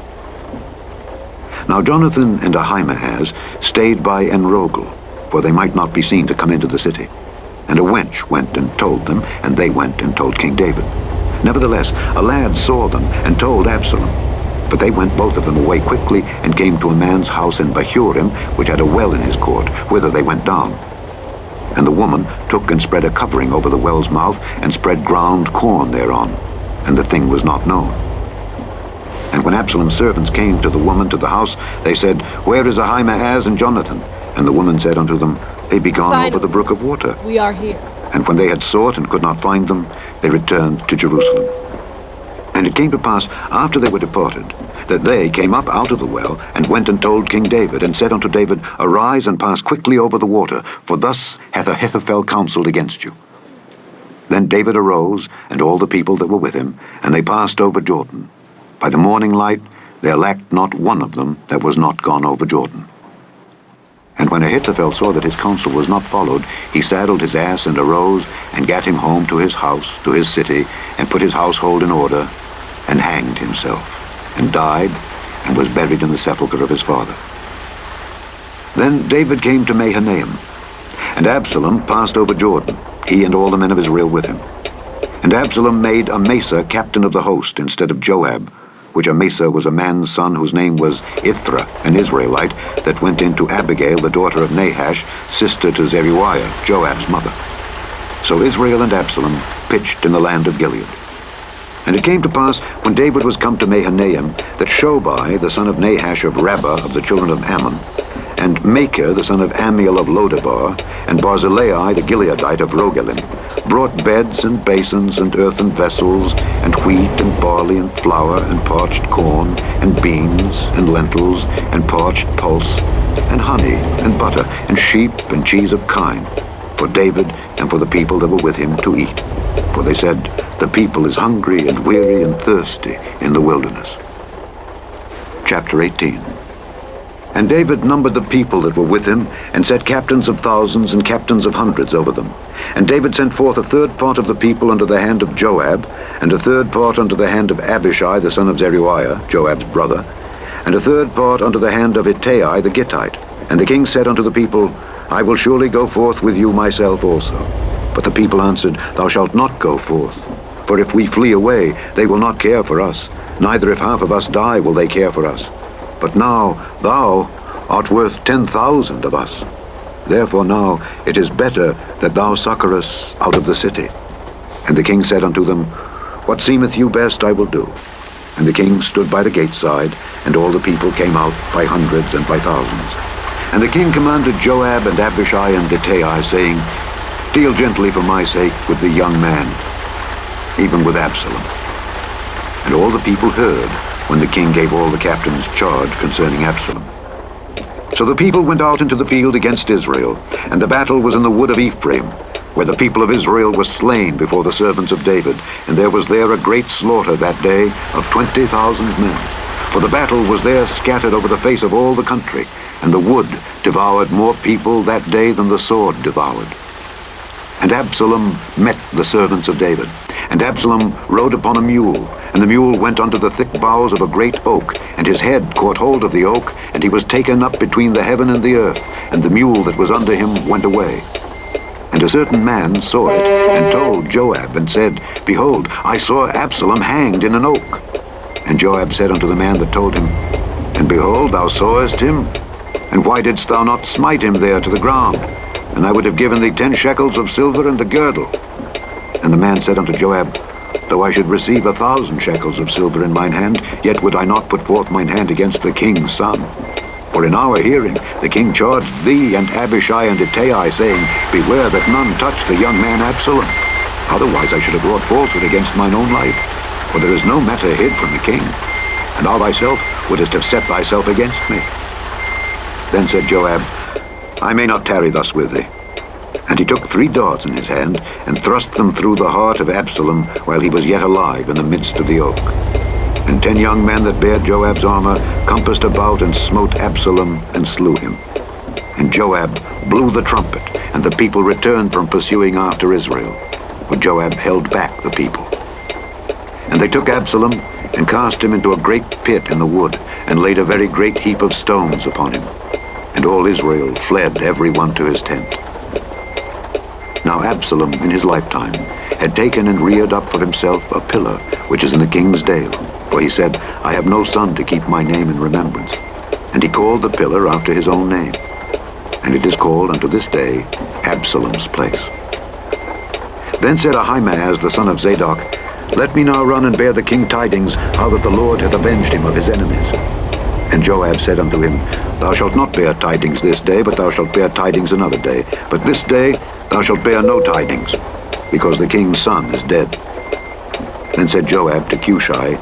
Now Jonathan and Ahimaaz stayed by Enrogel, for they might not be seen to come into the city. And a wench went and told them, and they went and told King David. Nevertheless, a lad saw them and told Absalom. But they went both of them away quickly, and came to a man's house in Bahurim, which had a well in his court, whither they went down. And the woman took and spread a covering over the well's mouth, and spread ground corn thereon, and the thing was not known. And when Absalom's servants came to the woman to the house, they said, Where is Ahimaaz and Jonathan? And the woman said unto them, They be gone over the brook of water. We are here. And when they had sought and could not find them, they returned to Jerusalem. And it came to pass, after they were departed, that they came up out of the well, and went and told King David, and said unto David, Arise and pass quickly over the water, for thus hath Ahithophel counseled against you. Then David arose, and all the people that were with him, and they passed over Jordan. By the morning light there lacked not one of them that was not gone over Jordan. And when Ahithophel saw that his counsel was not followed, he saddled his ass and arose, and gat him home to his house, to his city, and put his household in order, and hanged himself, and died, and was buried in the sepulchre of his father. Then David came to Mahanaim, and Absalom passed over Jordan, he and all the men of Israel with him. And Absalom made Amasa captain of the host instead of Joab, which Amasa was a man's son whose name was Ithra, an Israelite, that went in to Abigail, the daughter of Nahash, sister to Zeruiah, Joab's mother. So Israel and Absalom pitched in the land of Gilead. And it came to pass, when David was come to Mahanaim, that Shobai, the son of Nahash of Rabbah of the children of Ammon, and Machir, the son of Ammiel of Lodebar, and Barzillai, the Gileadite of Rogelim, brought beds and basins and earthen vessels, and wheat and barley and flour and parched corn, and beans and lentils, and parched pulse, and honey and butter, and sheep and cheese of kine, for David and for the people that were with him to eat. For they said, The people is hungry and weary and thirsty in the wilderness. Chapter 18. And David numbered the people that were with him, and set captains of thousands and captains of hundreds over them. And David sent forth a third part of the people unto the hand of Joab, and a third part unto the hand of Abishai the son of Zeruiah, Joab's brother, and a third part unto the hand of Ittai the Gittite. And the king said unto the people, I will surely go forth with you myself also. But the people answered, Thou shalt not go forth. For if we flee away, they will not care for us, neither if half of us die will they care for us. But now thou art worth 10,000 of us. Therefore now it is better that thou succor us out of the city. And the king said unto them, What seemeth you best I will do. And the king stood by the gate side, and all the people came out by hundreds and by thousands. And the king commanded Joab and Abishai and Ittai, saying, Deal gently for my sake with the young man, even with Absalom. And all the people heard when the king gave all the captains charge concerning Absalom. So the people went out into the field against Israel, and the battle was in the wood of Ephraim, where the people of Israel were slain before the servants of David, and there was there a great slaughter that day of 20,000 men. For the battle was there scattered over the face of all the country, and the wood devoured more people that day than the sword devoured. And Absalom met the servants of David. And Absalom rode upon a mule, and the mule went unto the thick boughs of a great oak, and his head caught hold of the oak, and he was taken up between the heaven and the earth, and the mule that was under him went away. And a certain man saw it, and told Joab, and said, Behold, I saw Absalom hanged in an oak. And Joab said unto the man that told him, And behold, thou sawest him? And why didst thou not smite him there to the ground? And I would have given thee 10 shekels of silver and a girdle. And the man said unto Joab, Though I should receive 1,000 shekels of silver in mine hand, yet would I not put forth mine hand against the king's son. For in our hearing the king charged thee and Abishai and Ittai, saying, Beware that none touch the young man Absalom. Otherwise I should have wrought falsehood against mine own life. For there is no matter hid from the king, and thou thyself wouldest have set thyself against me. Then said Joab, I may not tarry thus with thee. And he took 3 darts in his hand, and thrust them through the heart of Absalom while he was yet alive in the midst of the oak. And 10 young men that bare Joab's armor compassed about and smote Absalom and slew him. And Joab blew the trumpet, and the people returned from pursuing after Israel, for Joab held back the people. And they took Absalom and cast him into a great pit in the wood, and laid a very great heap of stones upon him. And all Israel fled every one to his tent. Now Absalom in his lifetime had taken and reared up for himself a pillar which is in the king's dale, for he said, I have no son to keep my name in remembrance. And he called the pillar after his own name. And it is called unto this day Absalom's place. Then said Ahimaaz the son of Zadok, Let me now run and bear the king tidings, how that the Lord hath avenged him of his enemies. And Joab said unto him, Thou shalt not bear tidings this day, but thou shalt bear tidings another day. But this day thou shalt bear no tidings, because the king's son is dead. Then said Joab to Cushai,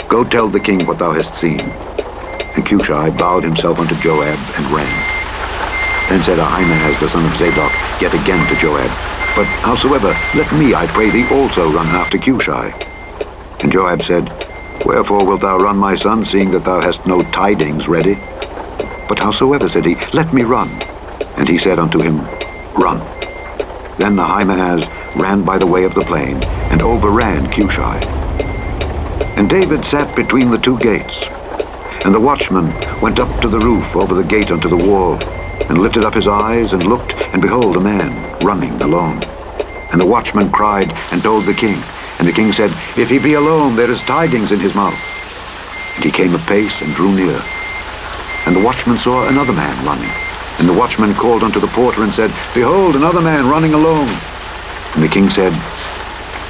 Go tell the king what thou hast seen. And Cushai bowed himself unto Joab and ran. Then said Ahimaaz the son of Zadok yet again to Joab, But howsoever, let me, I pray thee, also run after Cushai. And Joab said, Wherefore wilt thou run, my son, seeing that thou hast no tidings ready? But howsoever, said he, let me run. And he said unto him, Run. Then Ahimaaz ran by the way of the plain, and overran Cushai. And David sat between the 2 gates. And the watchman went up to the roof over the gate unto the wall, and lifted up his eyes, and looked, and behold, a man running alone. And the watchman cried, and told the king. And the king said, If he be alone, there is tidings in his mouth. And he came apace, and drew near. And the watchman saw another man running. And the watchman called unto the porter, and said, Behold, another man running alone. And the king said,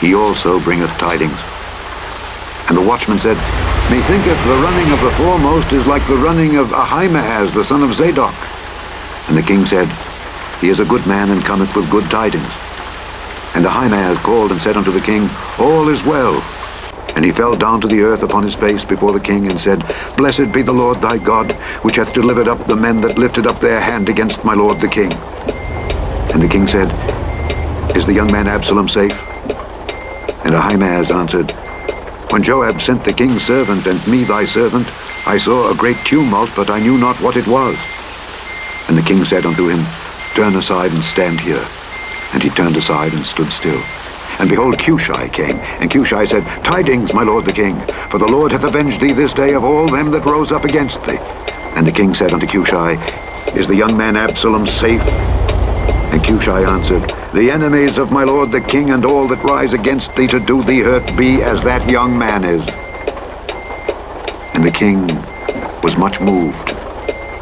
He also bringeth tidings. And the watchman said, Methinketh the running of the foremost is like the running of Ahimaaz the son of Zadok. And the king said, He is a good man, and cometh with good tidings. And Ahimaaz called and said unto the king, All is well. And he fell down to the earth upon his face before the king, and said, Blessed be the Lord thy God, which hath delivered up the men that lifted up their hand against my lord the king. And the king said, Is the young man Absalom safe? And Ahimaaz answered, When Joab sent the king's servant and me thy servant, I saw a great tumult, but I knew not what it was. And the king said unto him, Turn aside and stand here. And he turned aside and stood still. And behold, Cushai came. And Cushai said, Tidings, my lord the king, for the Lord hath avenged thee this day of all them that rose up against thee. And the king said unto Cushai, Is the young man Absalom safe? And Cushai answered, The enemies of my lord the king and all that rise against thee to do thee hurt be as that young man is. And the king was much moved,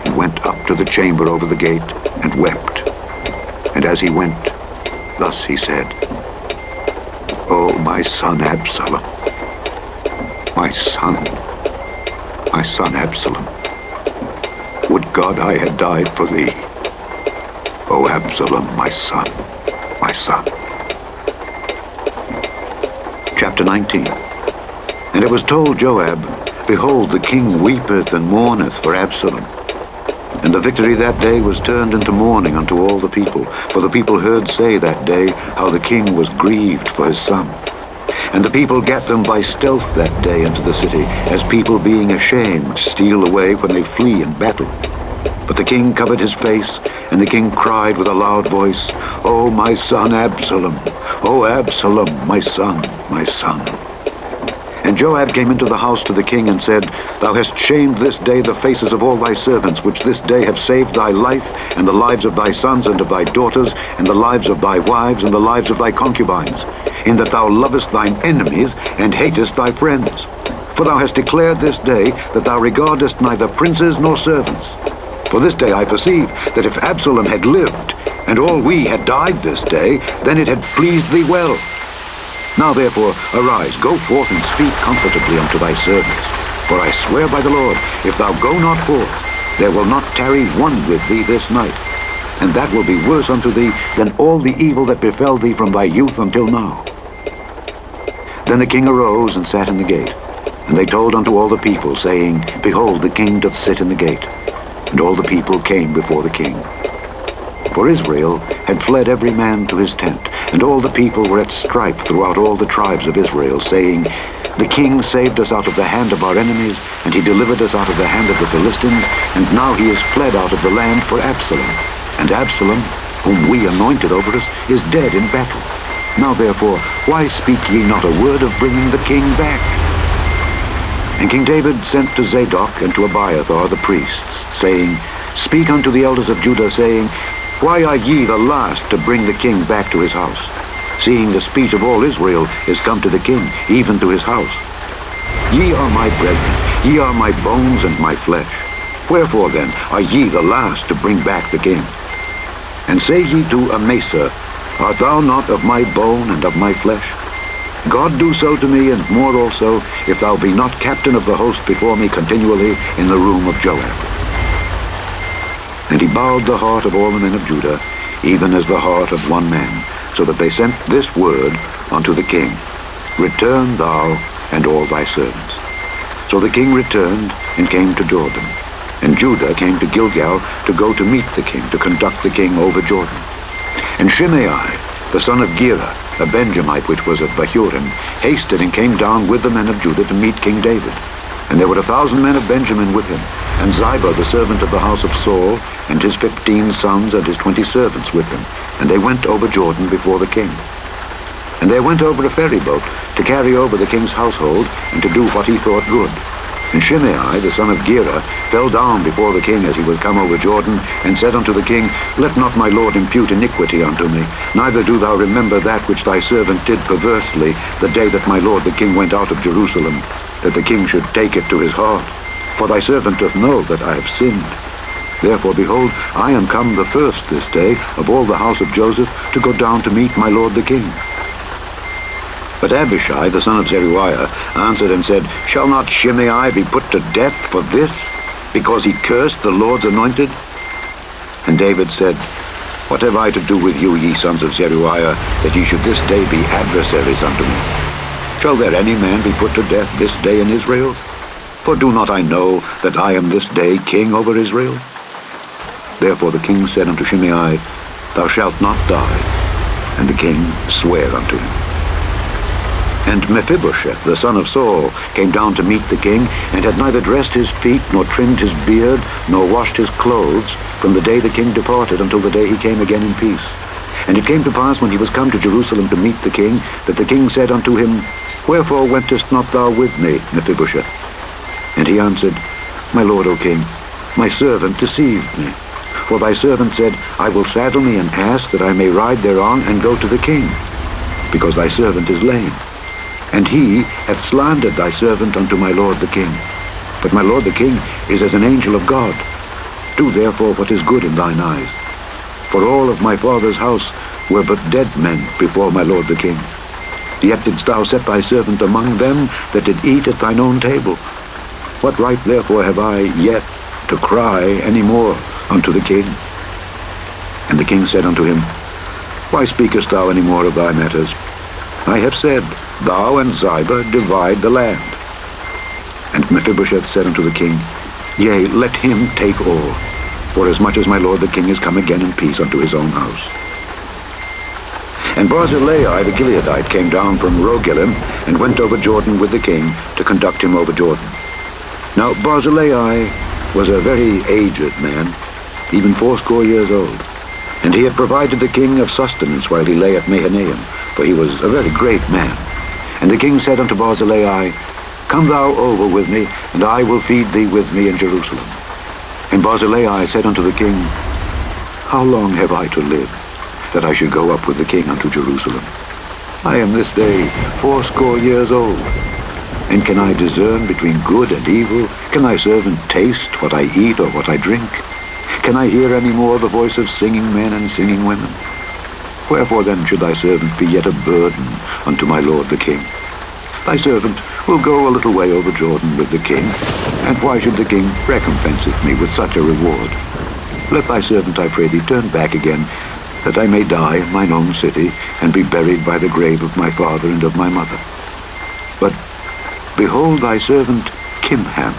and went up to the chamber over the gate, and wept. And as he went, thus he said, O my son Absalom, my son Absalom, would God I had died for thee. O Absalom, my son, my son. Chapter 19. And it was told Joab, Behold, the king weepeth and mourneth for Absalom. And the victory that day was turned into mourning unto all the people. For the people heard say that day how the king was grieved for his son. And the people gat them by stealth that day into the city, as people being ashamed steal away when they flee in battle. But the king covered his face, and the king cried with a loud voice, O my son Absalom, O Absalom, my son, my son. And Joab came into the house to the king and said, Thou hast shamed this day the faces of all thy servants, which this day have saved thy life, and the lives of thy sons and of thy daughters, and the lives of thy wives, and the lives of thy concubines, in that thou lovest thine enemies, and hatest thy friends. For thou hast declared this day that thou regardest neither princes nor servants. For this day I perceive that if Absalom had lived, and all we had died this day, then it had pleased thee well. Now therefore, arise, go forth and speak comfortably unto thy servants. For I swear by the Lord, if thou go not forth, there will not tarry one with thee this night. And that will be worse unto thee than all the evil that befell thee from thy youth until now. Then the king arose and sat in the gate. And they told unto all the people, saying, Behold, the king doth sit in the gate. And all the people came before the king. For Israel had fled every man to his tent, and all the people were at strife throughout all the tribes of Israel, saying, The king saved us out of the hand of our enemies, and he delivered us out of the hand of the Philistines, and now he is fled out of the land for Absalom. And Absalom, whom we anointed over us, is dead in battle. Now therefore, why speak ye not a word of bringing the king back? And King David sent to Zadok and to Abiathar the priests, saying, Speak unto the elders of Judah, saying, Why are ye the last to bring the king back to his house, seeing the speech of all Israel is come to the king, even to his house? Ye are my brethren, ye are my bones and my flesh. Wherefore then are ye the last to bring back the king? And say ye to Amasa, Art thou not of my bone and of my flesh? God do so to me, and more also, if thou be not captain of the host before me continually in the room of Joab. And he bowed the heart of all the men of Judah, even as the heart of one man, so that they sent this word unto the king, Return thou and all thy servants. So the king returned and came to Jordan. And Judah came to Gilgal to go to meet the king, to conduct the king over Jordan. And Shimei, the son of Gera, a Benjamite which was of Bahurim, hasted and came down with the men of Judah to meet King David. And there were 1,000 men of Benjamin with him, and Ziba the servant of the house of Saul, and his 15 sons and his 20 servants with him. And they went over Jordan before the king. And there went over a ferry boat to carry over the king's household, and to do what he thought good. And Shimei, the son of Gera, fell down before the king as he was come over Jordan, and said unto the king, Let not my lord impute iniquity unto me, neither do thou remember that which thy servant did perversely the day that my lord the king went out of Jerusalem, that the king should take it to his heart. For thy servant doth know that I have sinned. Therefore, behold, I am come the first this day of all the house of Joseph to go down to meet my lord the king. But Abishai, the son of Zeruiah, answered and said, Shall not Shimei be put to death for this, because he cursed the Lord's anointed? And David said, What have I to do with you, ye sons of Zeruiah, that ye should this day be adversaries unto me? Shall there any man be put to death this day in Israel? For do not I know that I am this day king over Israel? Therefore the king said unto Shimei, Thou shalt not die. And the king sware unto him. And Mephibosheth, the son of Saul, came down to meet the king, and had neither dressed his feet, nor trimmed his beard, nor washed his clothes, from the day the king departed until the day he came again in peace. And it came to pass, when he was come to Jerusalem to meet the king, that the king said unto him, Wherefore wentest not thou with me, Mephibosheth? And he answered, My lord, O king, my servant deceived me. For thy servant said, I will saddle me an ass, that I may ride thereon and go to the king, because thy servant is lame. And he hath slandered thy servant unto my lord the king. But my lord the king is as an angel of God. Do therefore what is good in thine eyes. For all of my father's house were but dead men before my lord the king. Yet didst thou set thy servant among them that did eat at thine own table. What right therefore have I yet to cry any more unto the king? And the king said unto him, Why speakest thou any more of thy matters? I have said, Thou and Ziba divide the land. And Mephibosheth said unto the king, Yea, let him take all, forasmuch as my lord the king is come again in peace unto his own house. And Barzillai the Gileadite came down from Rogelim, and went over Jordan with the king, to conduct him over Jordan. Now Barzillai was a very aged man, even 80 years old. And he had provided the king of sustenance while he lay at Mahanaim, for he was a very great man. And the king said unto Barzillai, Come thou over with me, and I will feed thee with me in Jerusalem. And Barzillai said unto the king, How long have I to live, that I should go up with the king unto Jerusalem? I am this day 80 years old. And can I discern between good and evil? Can thy servant taste what I eat or what I drink? Can I hear any more the voice of singing men and singing women? Wherefore then should thy servant be yet a burden unto my lord the king? Thy servant will go a little way over Jordan with the king, and why should the king recompense me with such a reward? Let thy servant, I pray thee, turn back again, that I may die in mine own city, and be buried by the grave of my father and of my mother. But behold thy servant Kimham.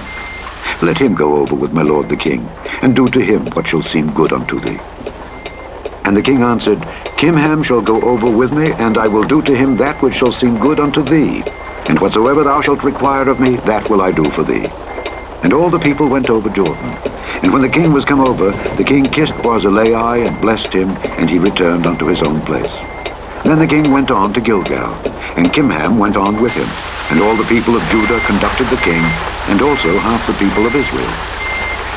Let him go over with my lord the king, and do to him what shall seem good unto thee. And the king answered, Kimham shall go over with me, and I will do to him that which shall seem good unto thee. And whatsoever thou shalt require of me, that will I do for thee. And all the people went over Jordan. And when the king was come over, the king kissed Barzillai and blessed him, and he returned unto his own place. Then the king went on to Gilgal, and Kimham went on with him. And all the people of Judah conducted the king, and also half the people of Israel.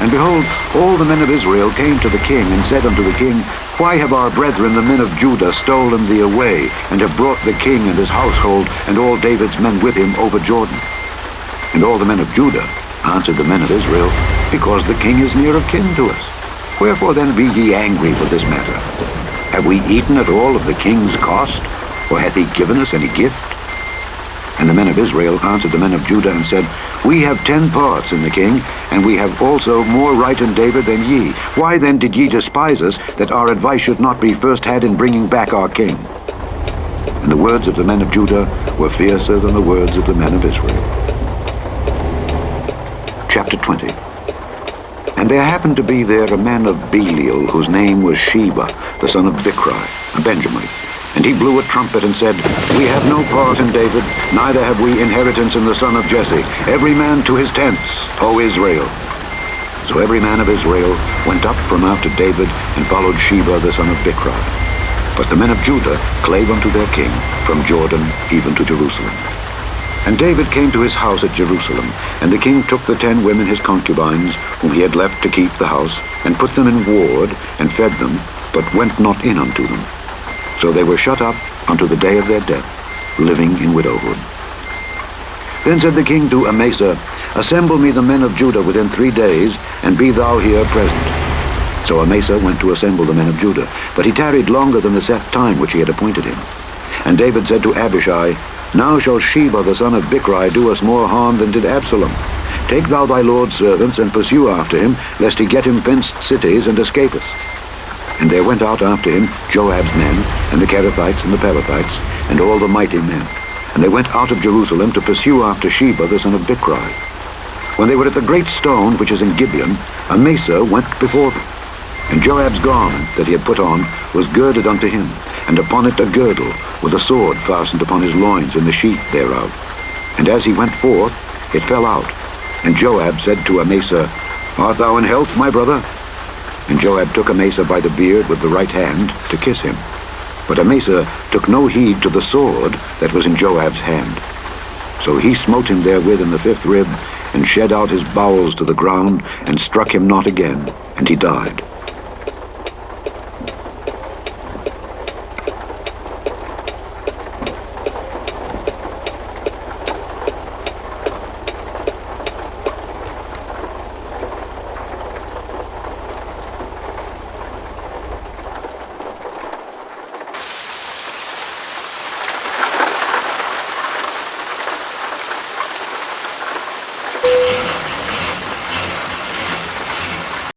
And behold, all the men of Israel came to the king, and said unto the king, Why have our brethren the men of Judah stolen thee away, and have brought the king and his household, and all David's men with him over Jordan? And all the men of Judah answered the men of Israel, Because the king is near of kin to us. Wherefore then be ye angry for this matter? Have we eaten at all of the king's cost, or hath he given us any gift? And the men of Israel answered the men of Judah, and said, We have 10 parts in the king, and we have also more right in David than ye. Why then did ye despise us, that our advice should not be first had in bringing back our king? And the words of the men of Judah were fiercer than the words of the men of Israel. Chapter 20. And there happened to be there a man of Belial, whose name was Sheba, the son of Bichri, a Benjamite. And he blew a trumpet and said, We have no part in David, neither have we inheritance in the son of Jesse. Every man to his tents, O Israel. So every man of Israel went up from after David, and followed Sheba the son of Bichri. But the men of Judah clave unto their king, from Jordan even to Jerusalem. And David came to his house at Jerusalem, and the king took the 10 women his concubines, whom he had left to keep the house, and put them in ward, and fed them, but went not in unto them. So they were shut up unto the day of their death, living in widowhood. Then said the king to Amasa, Assemble me the men of Judah within 3 days, and be thou here present. So Amasa went to assemble the men of Judah, but he tarried longer than the set time which he had appointed him. And David said to Abishai, Now shall Sheba the son of Bichri do us more harm than did Absalom. Take thou thy lord's servants, and pursue after him, lest he get him fenced cities, and escape us. And there went out after him Joab's men, and the Cherethites and the Pelethites, and all the mighty men. And they went out of Jerusalem to pursue after Sheba the son of Bichri. When they were at the great stone which is in Gibeon, Amasa went before them. And Joab's garment that he had put on was girded unto him, and upon it a girdle, with a sword fastened upon his loins in the sheath thereof. And as he went forth, it fell out. And Joab said to Amasa, Art thou in health, my brother? And Joab took Amasa by the beard with the right hand to kiss him. But Amasa took no heed to the sword that was in Joab's hand. So he smote him therewith in the 5th rib, and shed out his bowels to the ground, and struck him not again, and he died.